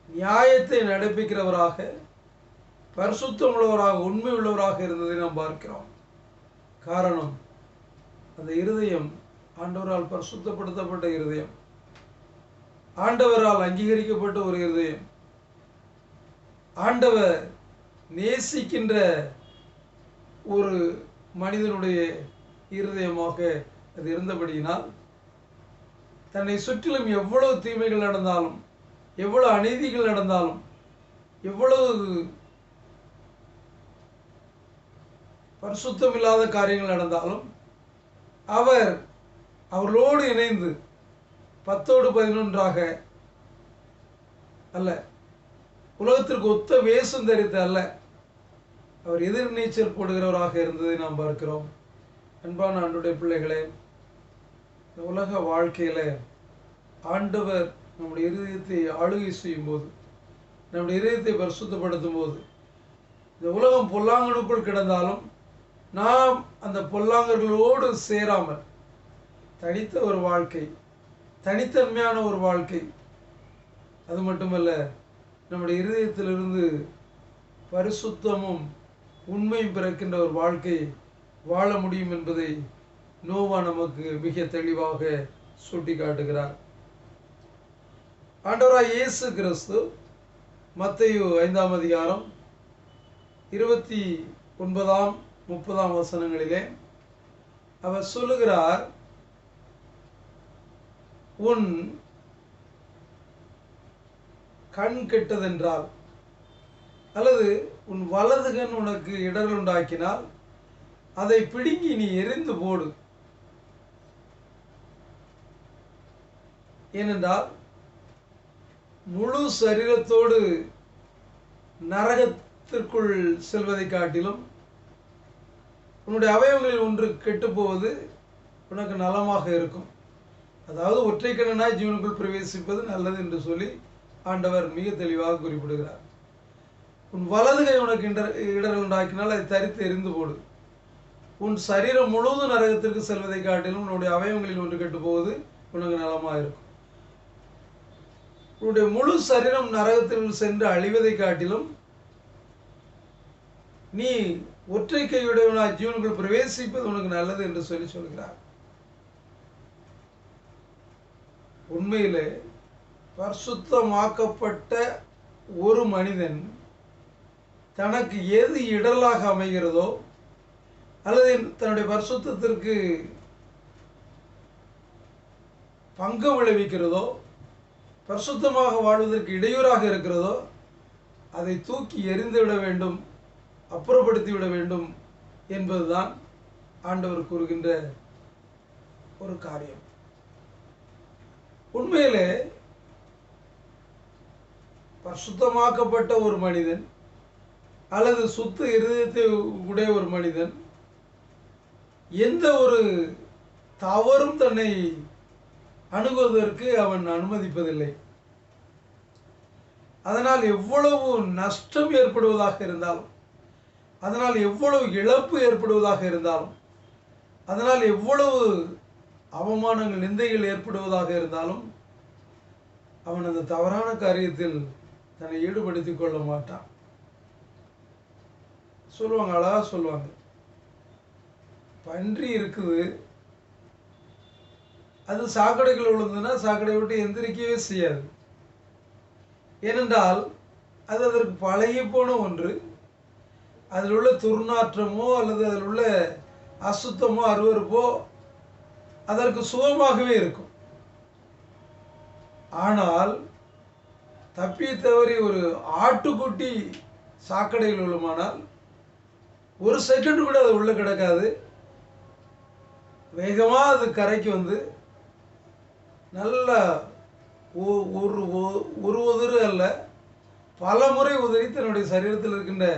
நியாயத்தை நடப்பிக்கிறவராக, பரிசுத்தம் உள்ளவராக, உண்மை உள்ளவராக இருந்ததை நாம் பார்க்கிறோம். காரணம், அந்த இருதயம் ஆண்டவரால் பரிசுத்தப்படுத்தப்பட்ட இருதயம், ஆண்டவரால் அங்கீகரிக்கப்பட்ட ஒரு இருதயம், ஆண்டவர் நேசிக்கின்ற ஒரு மனிதனுடைய இருதயமாக அது இருந்தபடியினால் தன்னை சுற்றிலும் எவ்வளவு தீமைகள் நடந்தாலும், எவ்வளவு அநீதிகள் நடந்தாலும், எவ்வளவு பரிசுத்தமில்லாத காரியங்கள் நடந்தாலும் அவர்களோடு இணைந்து 10-11 அல்ல, உலகத்திற்கு ஒத்த வேஷம் தரித்த அல்ல, அவர் எதிர்நீச்சல் போடுகிறவராக இருந்ததை நாம் பார்க்கிறோம். அன்பான ஆண்டவருடைய பிள்ளைகளே, இந்த உலக வாழ்க்கையில ஆண்டவர் நம்முடைய இருதயத்தை ஆளுகை செய்யும் போது, நம்முடைய இருதயத்தை பரிசுத்தப்படுத்தும் போது, இந்த உலகம் பொல்லாங்கனுக்குள் கிடந்தாலும் நாம் அந்த பொல்லாங்கர்களோடு சேராமல் தனித்த ஒரு வாழ்க்கை, தனித்தன்மையான ஒரு வாழ்க்கை, அது மட்டுமல்ல நம்முடைய இருதயத்திலிருந்து பரிசுத்தமும் உண்மையும் பிறக்கின்ற ஒரு வாழ்க்கை வாழ முடியும் என்பதை நோவா நமக்கு மிக தெளிவாக சுட்டி காட்டுகிறார். ஆண்டவராய் இயேசு கிறிஸ்து மத்தேயு 5ஆம் அதிகாரம் 29-30 வசனங்களிலே அவர் சொல்லுகிறார், உன் கண் கெட்டதென்றால், அல்லது உன் வலது கண் உனக்கு இடர்கள் உண்டாக்கினால் அதை பிடுங்கி நீ எரிந்து போடு. ஏனென்றால் முழு சரீரத்தோடு நரகத்திற்குள் செல்வதை காட்டிலும் உன்னுடைய அவயவங்களில் ஒன்று கெட்டுப்போவது உனக்கு நலமாக இருக்கும். அதாவது ஒற்றை கண்ணனாய் ஜீவனுக்குள் பிரவேசிப்பது நல்லது என்று சொல்லி ஆண்டவர் மிக தெளிவாக குறிப்பிடுகிறார். உன் வலது கை உனக்கு இடரல் உண்டாக்கினால் அதை தரித்து எரிந்து போடு. உன் சரீரம் முழுவதும் நரகத்திற்கு செல்வதை காட்டிலும் உன்னுடைய அவயவங்களில் ஒன்று கெட்டு போவது உனக்கு நலமாக இருக்கும். உன்னுடைய முழு சரீரம் நரகத்தில் சென்று அழிவதை காட்டிலும் நீ ஒற்றை கையுடையவனாய் ஜீவனுக்குள் பிரவேசிப்பது உனக்கு நல்லது என்று சொல்கிறார். உண்மையிலே பரிசுத்தமாக்கப்பட்ட ஒரு மனிதன் தனக்கு எது இடலாக அமைகிறதோ அல்லது தன்னுடைய பரிசுத்தத்திற்கு பங்கம் விளைவிக்கிறதோ, பரிசுத்தமாக வாழ்வதற்கு இடையூறாக இருக்கிறதோ, அதை தூக்கி எறிந்துவிட வேண்டும், அப்புறப்படுத்தி விட வேண்டும் என்பதுதான் ஆண்டவர் கூறுகின்ற ஒரு காரியம். உண்மையிலே பரிசுத்தமாக்கப்பட்ட ஒரு மனிதன் அல்லது சுத்த இருதயத்தை உடைய ஒரு மனிதன் எந்த ஒரு தவறும் தன்னை அணுகுவதற்கு அவன் அனுமதிப்பதில்லை. அதனால் எவ்வளவு நஷ்டம் ஏற்படுவதாக இருந்தாலும், அதனால் எவ்வளவு இழப்பு ஏற்படுவதாக இருந்தாலும், அதனால் எவ்வளவு அவமானங்கள் நிந்தைகள் ஏற்படுவதாக இருந்தாலும் அவன் அந்த தவறான காரியத்தில் தன்னை ஈடுபடுத்திக் கொள்ள மாட்டான். சொல்லுவாங்க, அழகா சொல்லுவாங்க, பன்றி இருக்குது, அது சாக்கடைக்குள்ள விழுந்ததுன்னா சாக்கடை விட்டு எந்திரிக்கவே செய்யாது. ஏனென்றால் அது அதற்கு பழகி போன ஒன்று. அதில் உள்ள துர்நாற்றமோ அல்லது அதில் உள்ள அசுத்தமோ அருவருப்போ அதற்கு சுகமாகவே இருக்கும். ஆனால் தப்பி தவறி ஒரு ஆட்டுக்குட்டி சாக்கடையில் உள்ளமானால் ஒரு செகண்ட் கூட அது உள்ள கிடக்காது. வேகமாக அது கரைக்கு வந்து நல்லா ஒரு உதறு அல்ல பல முறை உதறி தன்னுடைய சரீரத்தில் இருக்கின்ற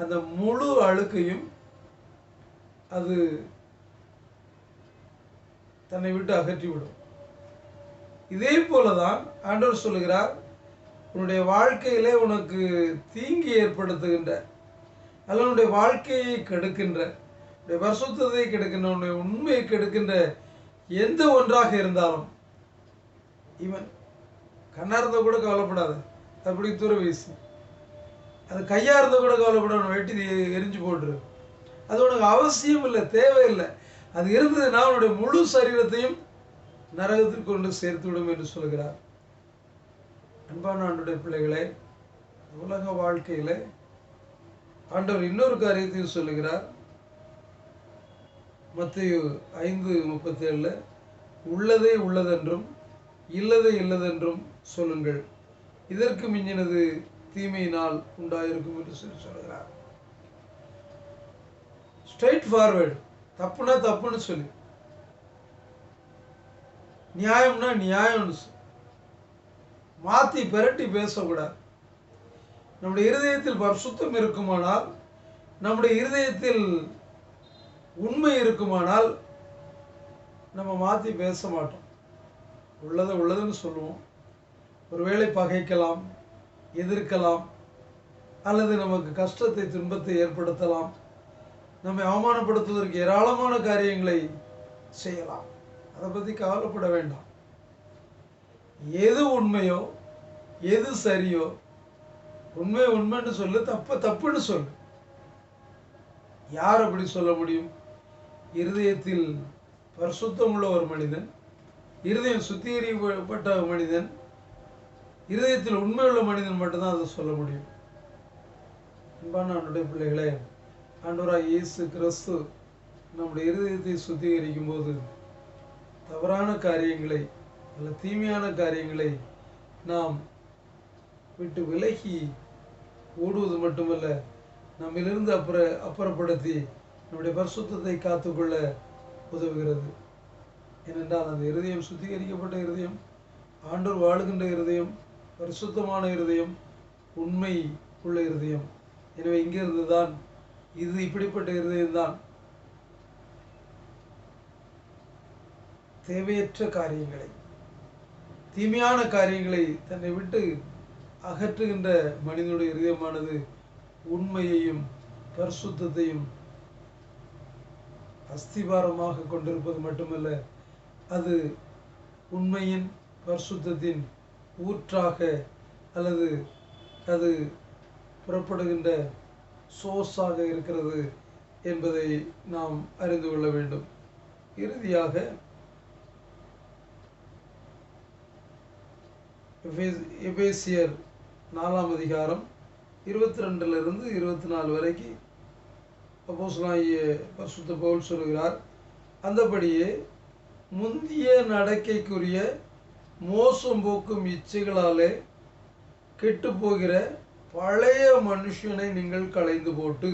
அந்த முழு அழுக்கையும் அது தன்னை விட்டு அகற்றிவிடும். இதே போலதான் ஆண்டவர் சொல்லுகிறார், உன்னுடைய வாழ்க்கையிலே உனக்கு தீங்கி ஏற்படுத்துகின்ற அல்ல உன்னுடைய வாழ்க்கையை கெடுக்கின்ற, உன்னுடைய பரிசுத்தத்தை கெடுக்கின்ற, உன்னுடைய உண்மையை கெடுக்கின்ற எந்த ஒன்றாக இருந்தாலும், இவன் கண்ணா இருந்தால் கூட கவலைப்படாது, அப்படி தூர வீசு. அது கையா இருந்தால் கூட கவலைப்பட, வெட்டி எரிஞ்சு போட்டுரு. அது உனக்கு அவசியம் இல்லை, தேவையில்லை. அது இருந்ததுன்னா அவனுடைய முழு சரீரத்தையும் நரகத்திற்கு கொண்டு சேர்த்து விடும் என்று சொல்கிறார். அன்பான ஆண்டவருடைய பிள்ளைகளே, உலக வாழ்க்கையில ஆண்டவர் இன்னொரு காரியத்தையும் சொல்லுகிறார். மத்தேயு 5:37 உள்ளதே உள்ளதென்றும் இல்லதே இல்லதென்றும் சொல்லுங்கள், இதற்கு மிஞ்சினது தீமையினால் உண்டாயிருக்கும் என்று சொல்கிறார். ஸ்ட்ரைட் ஃபார்வர்டு, தப்புனா தப்புன்னு சொல்லி, நியாயம்னா நியாயம்னு சொல்லி மாற்றி பெரட்டி பேசக்கூடாது. நம்முடைய இருதயத்தில் பரிசுத்தம் இருக்குமானால், நம்முடைய இருதயத்தில் உண்மை இருக்குமானால் நம்ம மாற்றி பேச மாட்டோம். உள்ளதை உள்ளதுன்னு சொல்லுவோம். ஒருவேளை பகைக்கலாம், எதிர்க்கலாம், அல்லது நமக்கு கஷ்டத்தை துன்பத்தை ஏற்படுத்தலாம், நம்மை அவமானப்படுத்துவதற்கு ஏராளமான காரியங்களை செய்யலாம். அதை பற்றி கவலைப்பட வேண்டாம். எது உண்மையோ எது சரியோ, உண்மை உண்மைன்னு சொல்லு, தப்பு தப்புன்னு சொல்லு. யார் அப்படி சொல்ல முடியும்? இருதயத்தில் பரிசுத்தம் உள்ள ஒரு மனிதன், இருதயம் சுத்திகரிக்கப்பட்ட மனிதன், இருதயத்தில் உண்மையுள்ள மனிதன் மட்டும்தான் அதை சொல்ல முடியும். அன்பான ஆண்டவருடைய பிள்ளைகளே, ஆண்டவராகிய இயேசு கிறிஸ்து நம்முடைய இருதயத்தை சுத்திகரிக்கும் போது தவறான காரியங்களை அல்ல தீமையான காரியங்களை நாம் விட்டு விலகி ஓடுவது மட்டுமல்ல, நம்மிலிருந்து அப்புறப்படுத்தி நம்முடைய பரிசுத்தத்தை காத்துக்கொள்ள உதவுகிறது. ஏனென்றால் அந்த இருதயம் சுத்திகரிக்கப்பட்ட இருதயம், ஆண்டவர் வாழுகின்ற இருதயம், பரிசுத்தமான இருதயம், உண்மை உள்ள இருதயம். எனவே இங்கிருந்து தான் இது இப்படிப்பட்ட இருதயம்தான் தேவையற்ற காரியங்களை, தீமையான காரியங்களை தன்னை விட்டு அகற்றுகின்ற மனிதனுடைய இதயமானது உண்மையையும் பரிசுத்தத்தையும் அஸ்திவாரமாக கொண்டிருப்பது மட்டுமல்ல, அது உண்மையின் பரிசுத்தத்தின் ஊற்றாக அல்லது அது புறப்படுகின்ற சோர்ஸாக இருக்கிறது என்பதை நாம் அறிந்து கொள்ள வேண்டும். இறுதியாக எபேசியர் 4 அதிகாரம் 22 24 வரைக்கும் அப்போஸ்தலனாகிய பரிசுத்த பவுல் சொல்கிறார், அந்தபடியே முந்திய நடக்கைக்குரிய மோசம் போக்கும் இச்சைகளாலே கெட்டு போகிற பழைய மனுஷனை நீங்கள் களைந்து போட்டு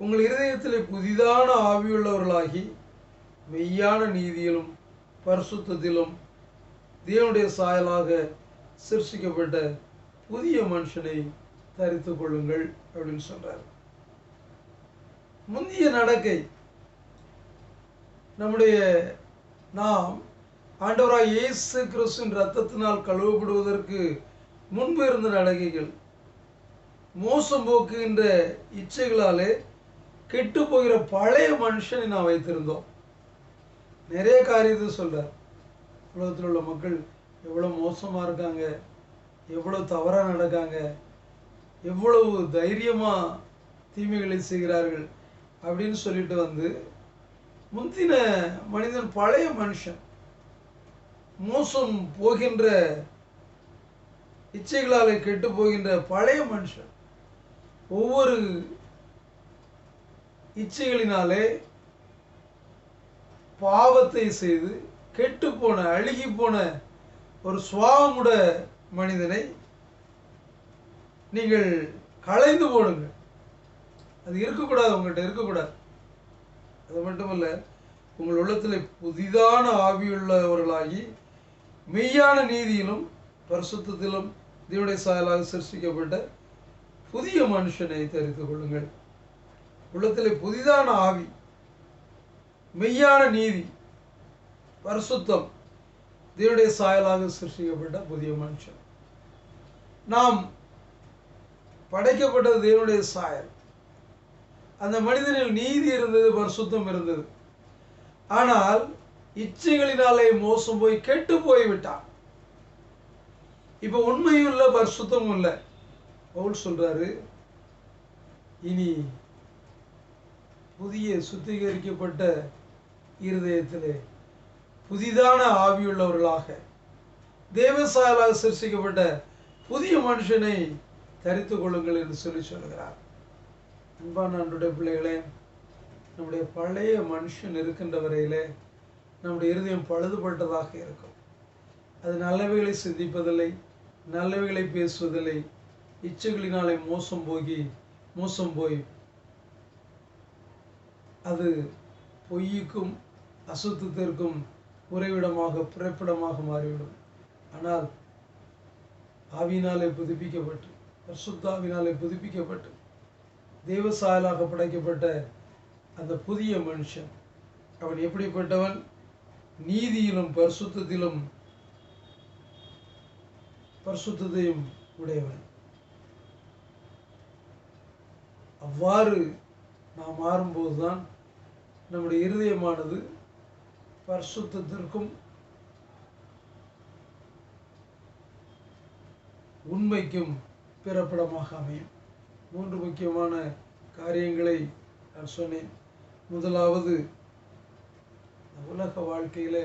உங்கள் இருதயத்தில் புதிதான ஆவியுள்ளவர்களாகி மெய்யான நீதியிலும் பரிசுத்தத்திலும் தேவனுடைய சாயலாக சிருஷ்டிக்கப்பட்ட புதிய மனுஷனை தரித்து கொள்ளுங்கள் அப்படின்னு சொல்றார். முந்திய நடக்கை நம்முடைய நாம் ஆண்டவராய் இயேசு கிறிஸ்துவின் இரத்தத்தினால் கழுவப்படுவதற்கு முன்பு இருந்த நடக்கைகள் மோசம் போக்குகின்ற இச்சைகளாலே கெட்டு போகிற பழைய மனுஷனை நான் வைத்திருந்தோம். நிறைய காரியத்தை சொல்றார். உலகத்தில் உள்ள மக்கள் எவ்வளவு மோசமா இருக்காங்க, எவ்வளவு தவறா நடக்காங்க, எவ்வளவு தைரியமா தீமைகளை செய்கிறார்கள் அப்படின்னு சொல்லிட்டு முந்தின மனிதன் பழைய மனுஷன், மோசம் போகின்ற இச்சைகளாலே கெட்டு போகின்ற பழைய மனுஷன், ஒவ்வொரு இச்சைகளினாலே பாவத்தை செய்து கெட்டு போன அழுகி போன ஒரு சுவாமுட மனிதனை நீங்கள் களைந்து போடுங்கள். அது இருக்கக்கூடாது, உங்கள்கிட்ட இருக்கக்கூடாது. அது மட்டுமல்ல, உங்கள் உள்ளத்தில் புதிதான ஆவியுள்ளவர்களாகி மெய்யான நீதியிலும் பரிசுத்தத்திலும் தேவனுடைய சாயலாக சிருஷ்டிக்கப்பட்ட புதிய மனுஷனை தரித்து கொள்ளுங்கள். உள்ளத்தில் புதிதான ஆவி, மெய்யான நீதி, பரிசுத்தம், தேவனுடைய சாயலாக சிருஷ்டிக்கப்பட்ட புதிய மனுஷன். நாம் படைக்கப்பட்டது தேவனுடைய சாயல். அந்த மனிதனில் நீதி இருந்தது, பரிசுத்தம் இருந்தது. ஆனால் இச்சைகளினாலே மோசம் போய் கெட்டு போய்விட்டான். இப்ப உண்மையும் இல்லை, பரிசுத்தமும் இல்லை. பவுல் சொல்றாரு, இனி புதிய சுத்திகரிக்கப்பட்ட இருதயத்திலே புதிதான ஆவியுள்ளவர்களாக தேவசாயலாக சிருஷ்டிக்கப்பட்ட புதிய மனுஷனை தரித்து கொள்ளுங்கள் என்று சொல்லுகிறார். அன்பான அன்றைய பிள்ளைகளே, நம்முடைய பழைய மனுஷன் இருக்கின்ற வரையிலே நம்முடைய இருதயம் பழுதுபட்டதாக இருக்கும். அது நல்லவைகளை சிந்திப்பதில்லை, நல்லவைகளை பேசுவதில்லை. இச்சைகளினாலே மோசம் போய் அது பொய்யுக்கும் அசுத்தத்திற்கும் உறைவிடமாக பிறப்பிடமாக மாறிவிடும். ஆனால் ஆவியினாலே புதுப்பிக்கப்பட்டு, பரிசுத்தாவினாலே புதுப்பிக்கப்பட்டு தேவசாயலாக படைக்கப்பட்ட அந்த புதிய மனுஷன், அவன் எப்படிப்பட்டவன்? நீதியிலும் பரிசுத்தையும் உடையவன். அவ்வாறு நாம் மாறும்போதுதான் நம்முடைய இருதயமானது பரிசுத்தத்திற்கும் உண்மைக்கும் பிறப்பிடமாக அமையும். 3 முக்கியமான காரியங்களை நான் சொன்னேன். முதலாவது, உலக வாழ்க்கையில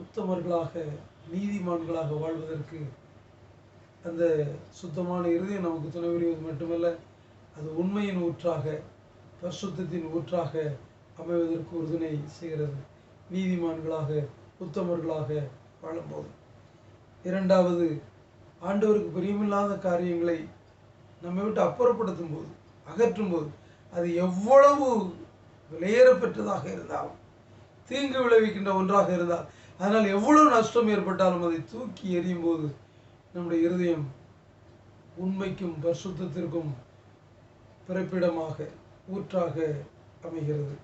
உத்தமர்களாக நீதிமான்களாக வாழ்வதற்கு அந்த சுத்தமான இருதயம் நமக்கு துணை புரிவது மட்டுமல்ல, அது உண்மையின் ஊற்றாக பரிசுத்தத்தின் ஊற்றாக அமைவதற்கு உறுதுணை செய்கிறது, நீதிமான்களாக உத்தமர்களாக வாழும்போது. இரண்டாவது, ஆண்டவருக்கு பிரியமில்லாத காரியங்களை நம்மை விட்டு அப்புறப்படுத்தும் போது, அகற்றும் போது, அது எவ்வளவு விலையேறப்பெற்றதாக இருந்தாலும், தீங்கு விளைவிக்கின்ற ஒன்றாக இருந்தால், அதனால் எவ்வளவு நஷ்டம் ஏற்பட்டாலும் அதை தூக்கி எறியும் போது நம்முடைய இருதயம் உண்மைக்கும் பரிசுத்தத்திற்கும் பிறப்பிடமாக ஊற்றாக அமைகிறது.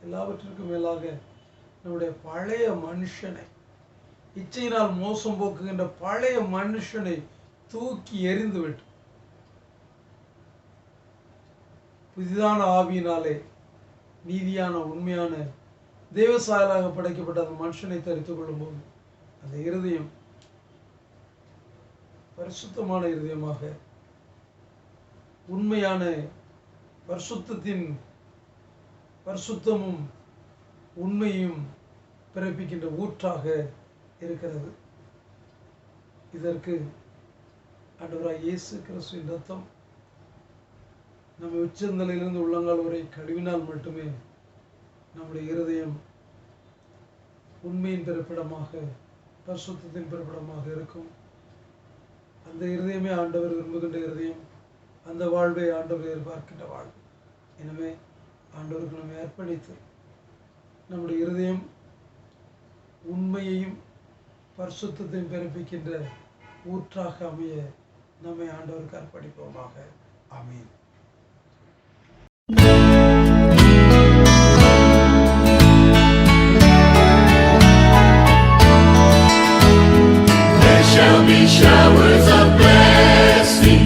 எல்லாவற்றிற்கும் மேலாக நம்முடைய பழைய மனுஷனை இச்சையினால் மோசம் போக்குகின்ற பழைய மனுஷனை தூக்கி எறிந்துவிட்டு புதிதான ஆவியினாலே நீதியான உண்மையான தேவசாயலாக படைக்கப்பட்ட அந்த மனுஷனை தரித்துக் கொள்ளும் போது அந்த இருதயம் பரிசுத்தமான இருதயமாக, உண்மையான பரிசுத்தமும் உண்மையும் பிறப்பிக்கின்ற ஊற்றாக இருக்கிறது. இதற்கு ஆண்டவராகிய இயேசு கிறிஸ்துவின் இரத்தம் நம்ம உச்சந்தலையிலிருந்து உள்ளங்கால் வரை கழுவினால் மட்டுமே நம்முடைய இருதயம் உண்மையின் பிறப்பிடமாக, பரிசுத்தத்தின் பிறப்பிடமாக இருக்கும். அந்த இருதயமே ஆண்டவர் விரும்புகின்ற இருதயம், அந்த வாழ்வை ஆண்டவர் எதிர்பார்க்கின்ற வாழ்வு. எனவே ஆண்டவருக்கு நம்ம அர்ப்பணித்து நம்முடைய இருதயம் உண்மையையும் பரிசுத்தத்தையும் பிறப்பிக்கின்ற ஊற்றாக அமைய நம்மை ஆண்டவருக்கு அர்ப்பணிப்போமாக. ஆமீன். There shall be showers of blessing.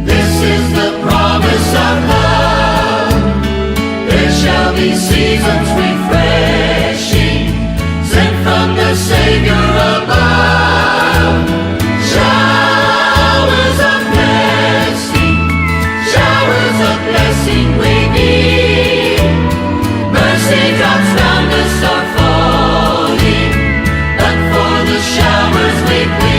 This is the promise of love. There shall be seasons refreshing, sent from the Savior above. Showers of blessing, showers of blessing we need. Mercy drops round us are falling, but for the showers we plead.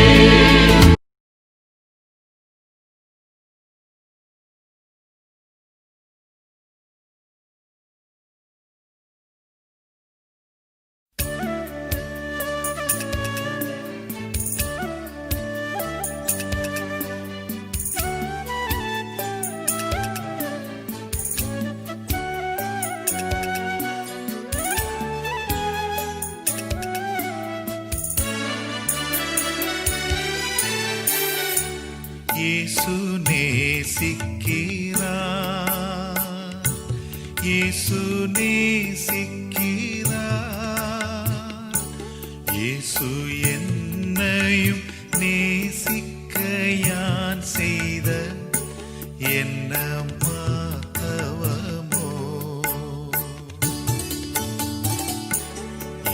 இயேசு நேசிக்கிறார், இயேசு நேசிக்கிறார், இயேசு என்னையும் நேசிக்க யான் செய்த என்ன மாத்தவமோ.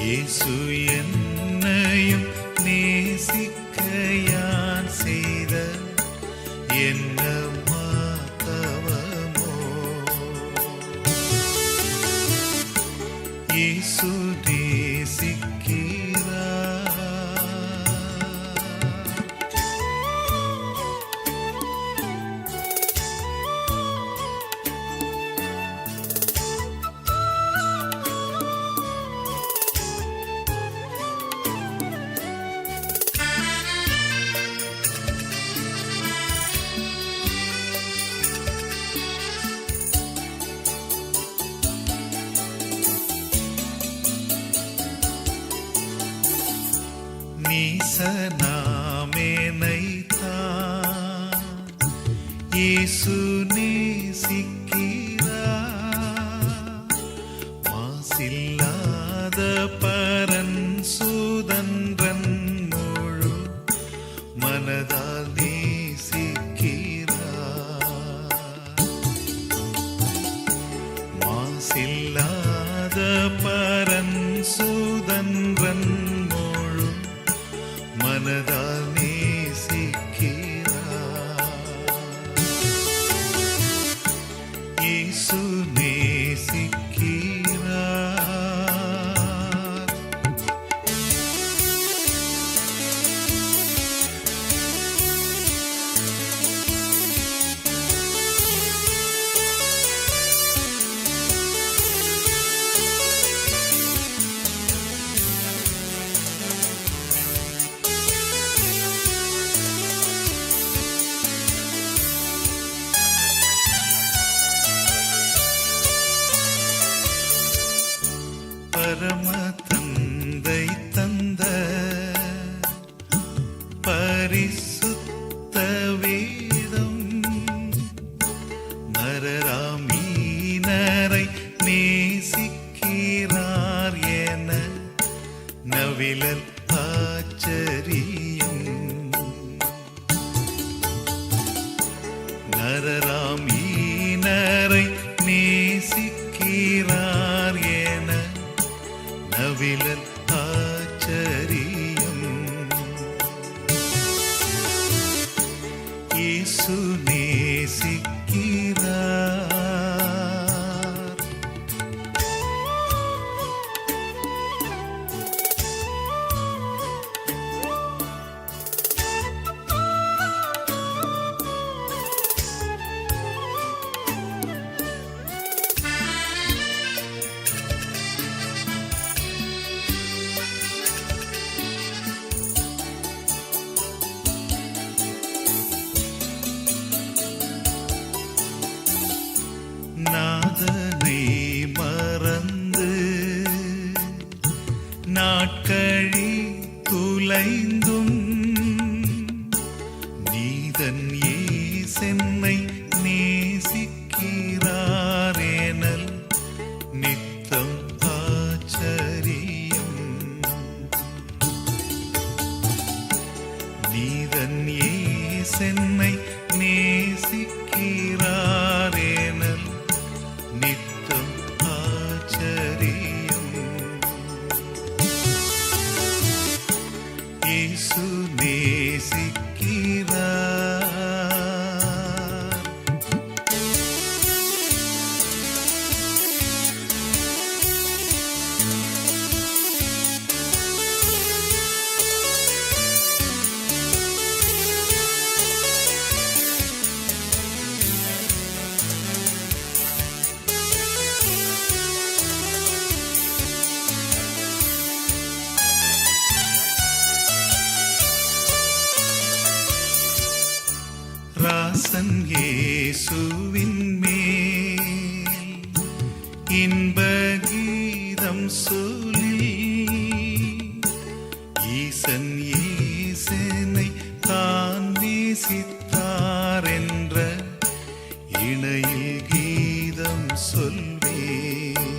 இயேசு என்னையும் நேசிக்க யான் செய்த என்ன மாத்தவமோ. இயேசு நேசிக்கிறார். நீசனாமேனைத்தான் இயேசு நேசிக்கிறார். மாசில்லாத பரன் சுதன்றன் முழு மனதால் நேசிக்கிறார். மாசில்லாத பரன் சுதன்றன் முழு மனதால் நேசிக்கிறார். இயேசு நேசிக்கிறார். இயேசு நேசிக்கிறார். நாதனை மறந்து நாட்களி துலைந்தும் நீதன் ஏசென்னை நேசிக்கிறாரேனல் நித்தம் ஆச்சரியம். நீதன் ஏசென்னை நேசிக்கிறாரேனல் நித்தம் ஆச்சரியம். இயேசு நேசிக்கிறார். ராசன் இயேசுவின் மேல் இன்ப கீதம் சொல்லி ஈசன் இயேசனை தான் நேசித்தார் என்ற இணையில் கீதம் சொல்வேன்.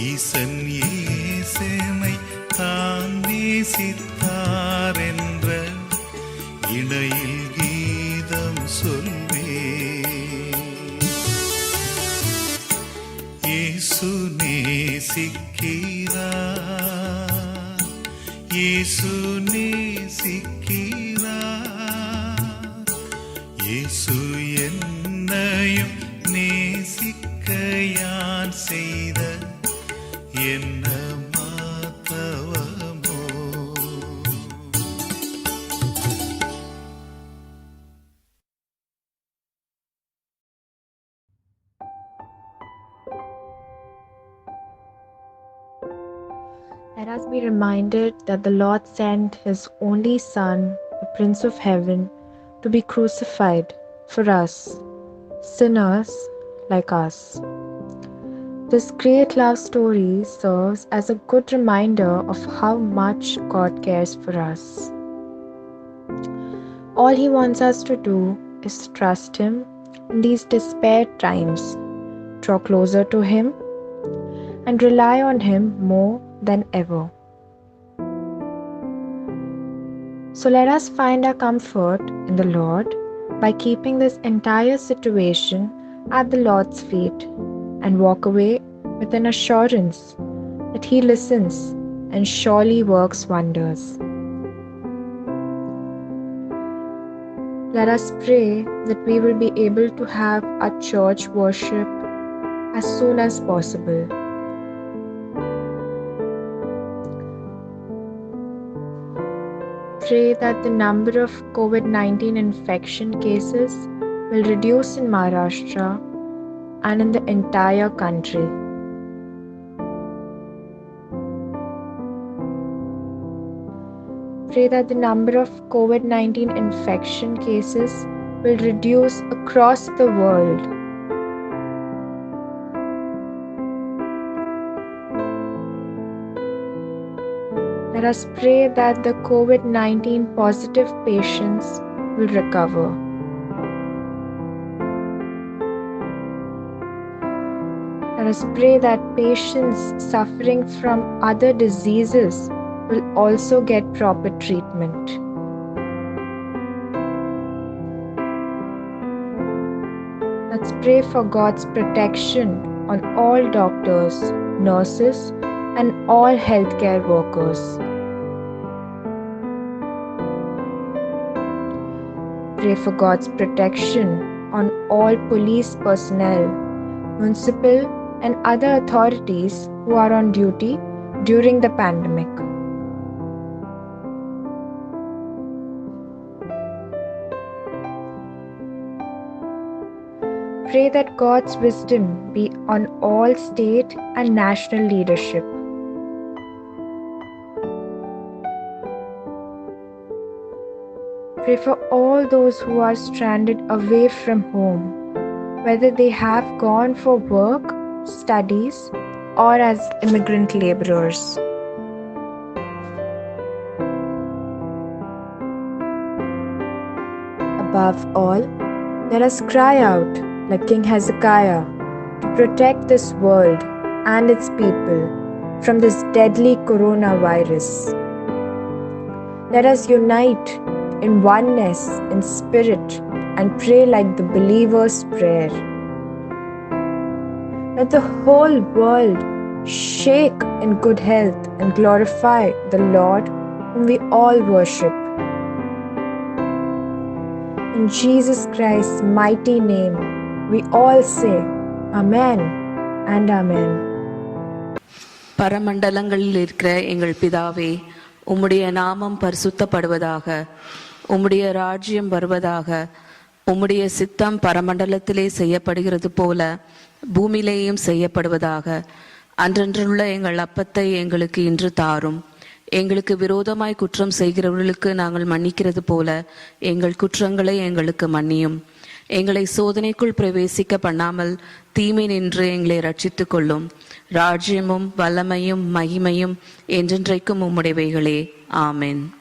ஈசன் இயேசனை தான் நேசித்தார் என்ற இணையில் கீதம் சொல்வேன். இயேசு நேசிக்கிறார். இயேசு நேசிக்கிறார். இயேசு என்னையும் நேசிக்க யான் செய்த என்ன மாத்தவமோ. Let us be reminded that the Lord sent His only Son, the Prince of Heaven, to be crucified for us, sinners like us. This great love story serves as a good reminder of how much God cares for us. All He wants us to do is trust Him in these despair times, draw closer to Him, and rely on Him more than ever. So let us find our comfort in the Lord by keeping this entire situation at the Lord's feet and walk away with an assurance that He listens and surely works wonders. Let us pray that we will be able to have our church worship as soon as possible. Pray that the number of COVID-19 infection cases will reduce in Maharashtra and in the entire country. Pray that the number of COVID-19 infection cases will reduce across the world. Let us pray that the COVID-19 positive patients will recover. Let us pray that patients suffering from other diseases will also get proper treatment. Let's pray for God's protection on all doctors, nurses, and all healthcare workers. pray for God's protection on all police personnel, municipal and other authorities who are on duty during the pandemic. Pray that God's wisdom be on all state and national leadership. Pray for all those who are stranded away from home, whether they have gone for work, studies, or as immigrant laborers. Above all, let us cry out like King Hezekiah to protect this world and its people from this deadly coronavirus. Let us unite in oneness in spirit and pray like the believer's prayer. Let the whole world shake in good health and glorify the Lord whom we all worship. In Jesus Christ's mighty name, we all say Amen and Amen. பரமண்டலங்களில் இருக்கிற எங்கள் பிதாவே, உம்முடைய நாமம் பரிசுத்தப்படுவதாக, உம்முடைய ராஜ்யம் வருவதாக, உம்முடைய சித்தம் பரமண்டலத்திலே செய்யப்படுகிறது போல பூமியிலேயும் செய்யப்படுவதாக. அன்றன்றுள்ள எங்கள் அப்பத்தை எங்களுக்கு இன்று தாரும். எங்களுக்கு விரோதமாய் குற்றம் செய்கிறவர்களுக்கு நாங்கள் மன்னிக்கிறது போல எங்கள் குற்றங்களை எங்களுக்கு மன்னியும். எங்களை சோதனைக்குள் பிரவேசிக்க பண்ணாமல் தீமை நின்று எங்களை ரட்சித்துக் கொள்ளும். ராஜ்யமும் வல்லமையும் மகிமையும் என்றென்றைக்கும் உம்முடையவைகளே. ஆமென்.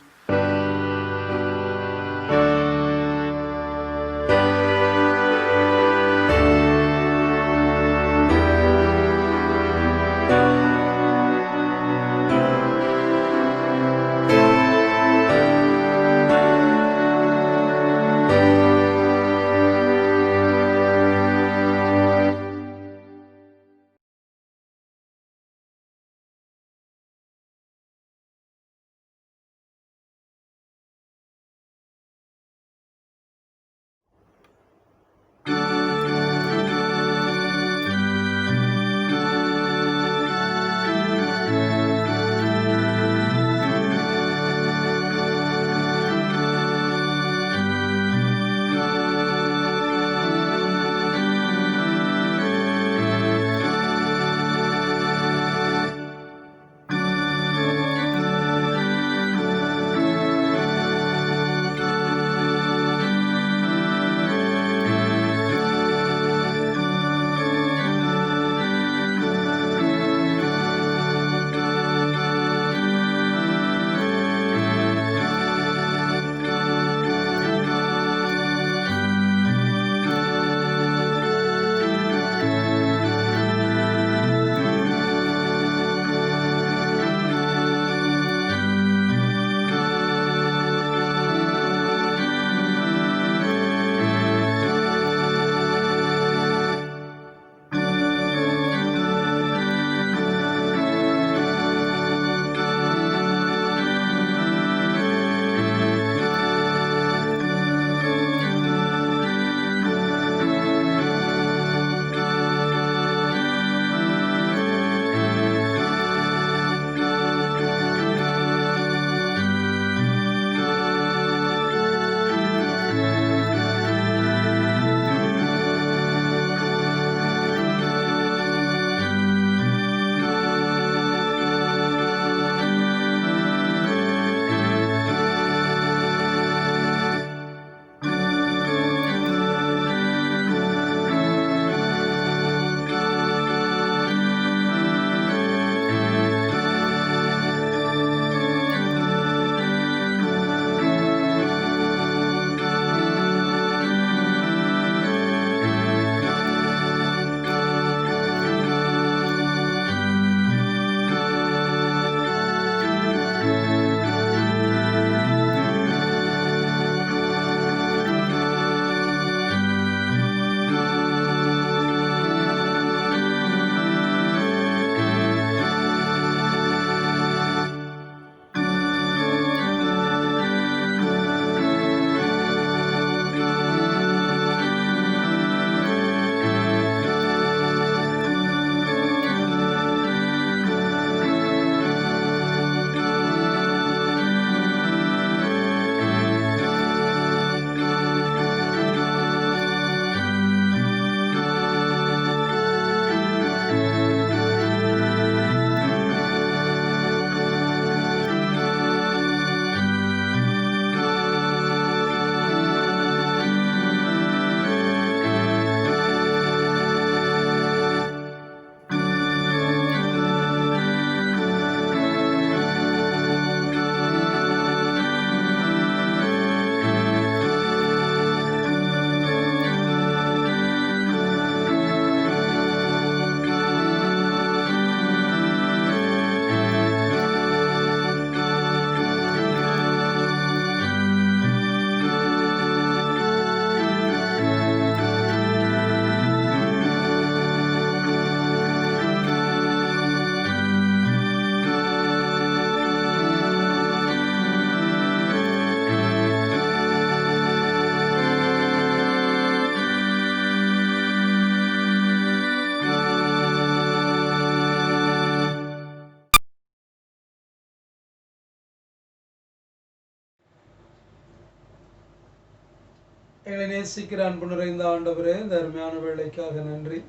எங்களை நேசிக்கிற அன்பு நிறைந்த ஆண்டவரே, இந்த அருமையான வேலைக்காக நன்றி.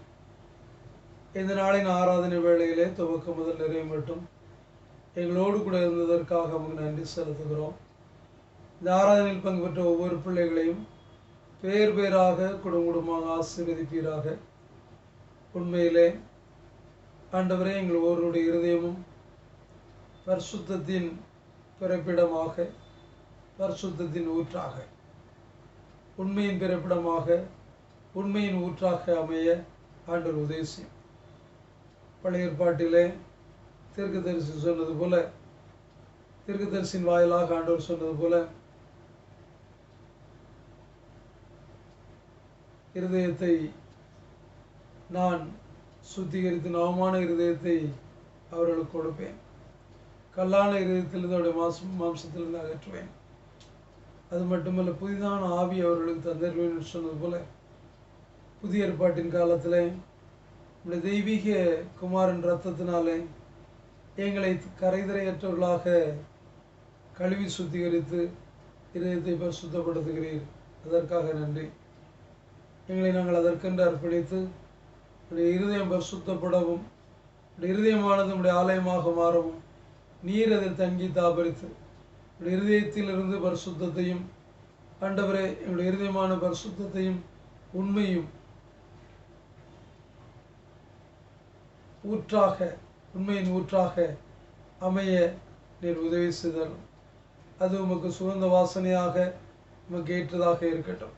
இந்த நாளின் ஆராதனை வேளையிலே துவக்கம் முதல் நிறைவு மட்டும் எங்களோடு கூட இருந்ததற்காக நமக்கு நன்றி செலுத்துகிறோம். இந்த ஆராதனையில் பங்கு பெற்ற ஒவ்வொரு பிள்ளைகளையும் பேர் பேராக குடும்பமாக ஆசீர்வதிப்பீராக. உண்மையிலே ஆண்டவரே, எங்கள் ஒவ்வொருடைய இருதயமும் பரிசுத்தத்தின் பிறப்பிடமாக, பரிசுத்தத்தின் ஊற்றாக, உண்மையின் பிறப்பிடமாக, உண்மையின் ஊற்றாக அமைய ஆண்டவர் உதவி செய்யும். பழைய ஏற்பாட்டிலே தீர்க்கதரிசி சொன்னது போல, தீர்க்கதரிசியின் வாயிலாக ஆண்டவர் சொன்னது போல, இருதயத்தை நான் சுத்திகரித்து நவமான இருதயத்தை அவர்களுக்கு கொடுப்பேன், கல்லான இருதயத்திலிருந்து அவருடைய மாம்சத்திலிருந்து அகற்றுவேன், அது மட்டுமல்ல புதிதான ஆவி அவர்களுக்கு தந்தருவேன் என்று சொன்னது போல, புதிய ஏற்பாட்டின் காலத்தில் நம்முடைய தெய்வீக குமாரன் இரத்தத்தினாலே எங்களை கரைதிரையற்றவர்களாக கழுவி சுத்திகரித்து இருதயத்தை பரிசுத்தப்படுத்துகிறீர். அதற்காக நன்றி. எங்களை நாங்கள் அதற்கென்று அர்ப்பணித்து நம்முடைய இருதயம் பரிசுத்தப்படவும், நம்முடைய இருதயமானது நம்முடைய ஆலயமாக மாறவும் நீர் அதில் தங்கி தாபரித்து நம்முடைய இருதயத்திலிருந்து பரிசுத்தத்தையும், ஆண்டவரே எங்களுடைய இருதயமான பரிசுத்தத்தையும் உண்மையும் ஊற்றாக, உண்மையின் ஊற்றாக அமைய நீர் உதவி செய்தரும். அது உமக்கு சுகந்த வாசனையாக உமக்கு ஏற்றதாக இருக்கட்டும்.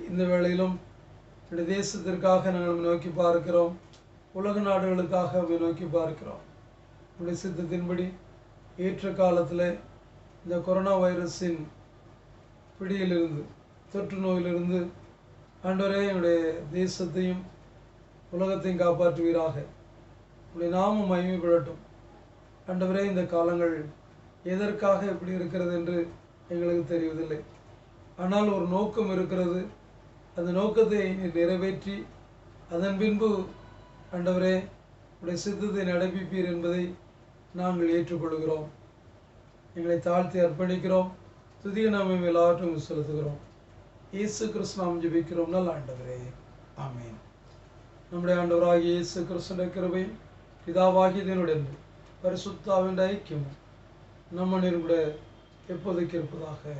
இந்த வேளையிலும் என்னுடைய தேசத்திற்காக நாங்கள் நோக்கி பார்க்கிறோம், உலக நாடுகளுக்காக நோக்கி பார்க்கிறோம். உடைய சித்தத்தின்படி ஏற்ற காலத்தில் இந்த கொரோனா வைரஸின் பிடியிலிருந்து, தொற்று நோயிலிருந்து ஆண்டவரே என்னுடைய தேசத்தையும் உலகத்தையும் காப்பாற்றுவீராக. உடைய நாமம் மகிமைப்படட்டும். ஆண்டவரே, இந்த காலங்கள் எதற்காக இப்படி இருக்கிறது என்று எங்களுக்கு தெரிவதில்லை. ஆனால் ஒரு நோக்கம் இருக்கிறது. அந்த நோக்கத்தை நிறைவேற்றி அதன் பின்பு ஆண்டவரே உடைய சித்தத்தை நடப்பிப்பீர் என்பதை நாங்கள் ஏற்றுக்கொள்கிறோம். எங்களை தாழ்த்தி அர்ப்பணிக்கிறோம். துதிய நாமம் எல்லாவற்றையும் செலுத்துகிறோம். இயேசு கிறிஸ்து நாம் ஜெபிக்கிறோம் நல்ல ஆண்டவரே, ஆமென். நம்முடைய ஆண்டவராகிய இயேசு கிறிஸ்துவின் கிருபை, பிதாவாகிய தேவனுடைய அன்பு, பரிசுத்த ஆவியின் ஐக்கியமும் நம்ம கூட எப்போதைக்கு இருப்பதாக.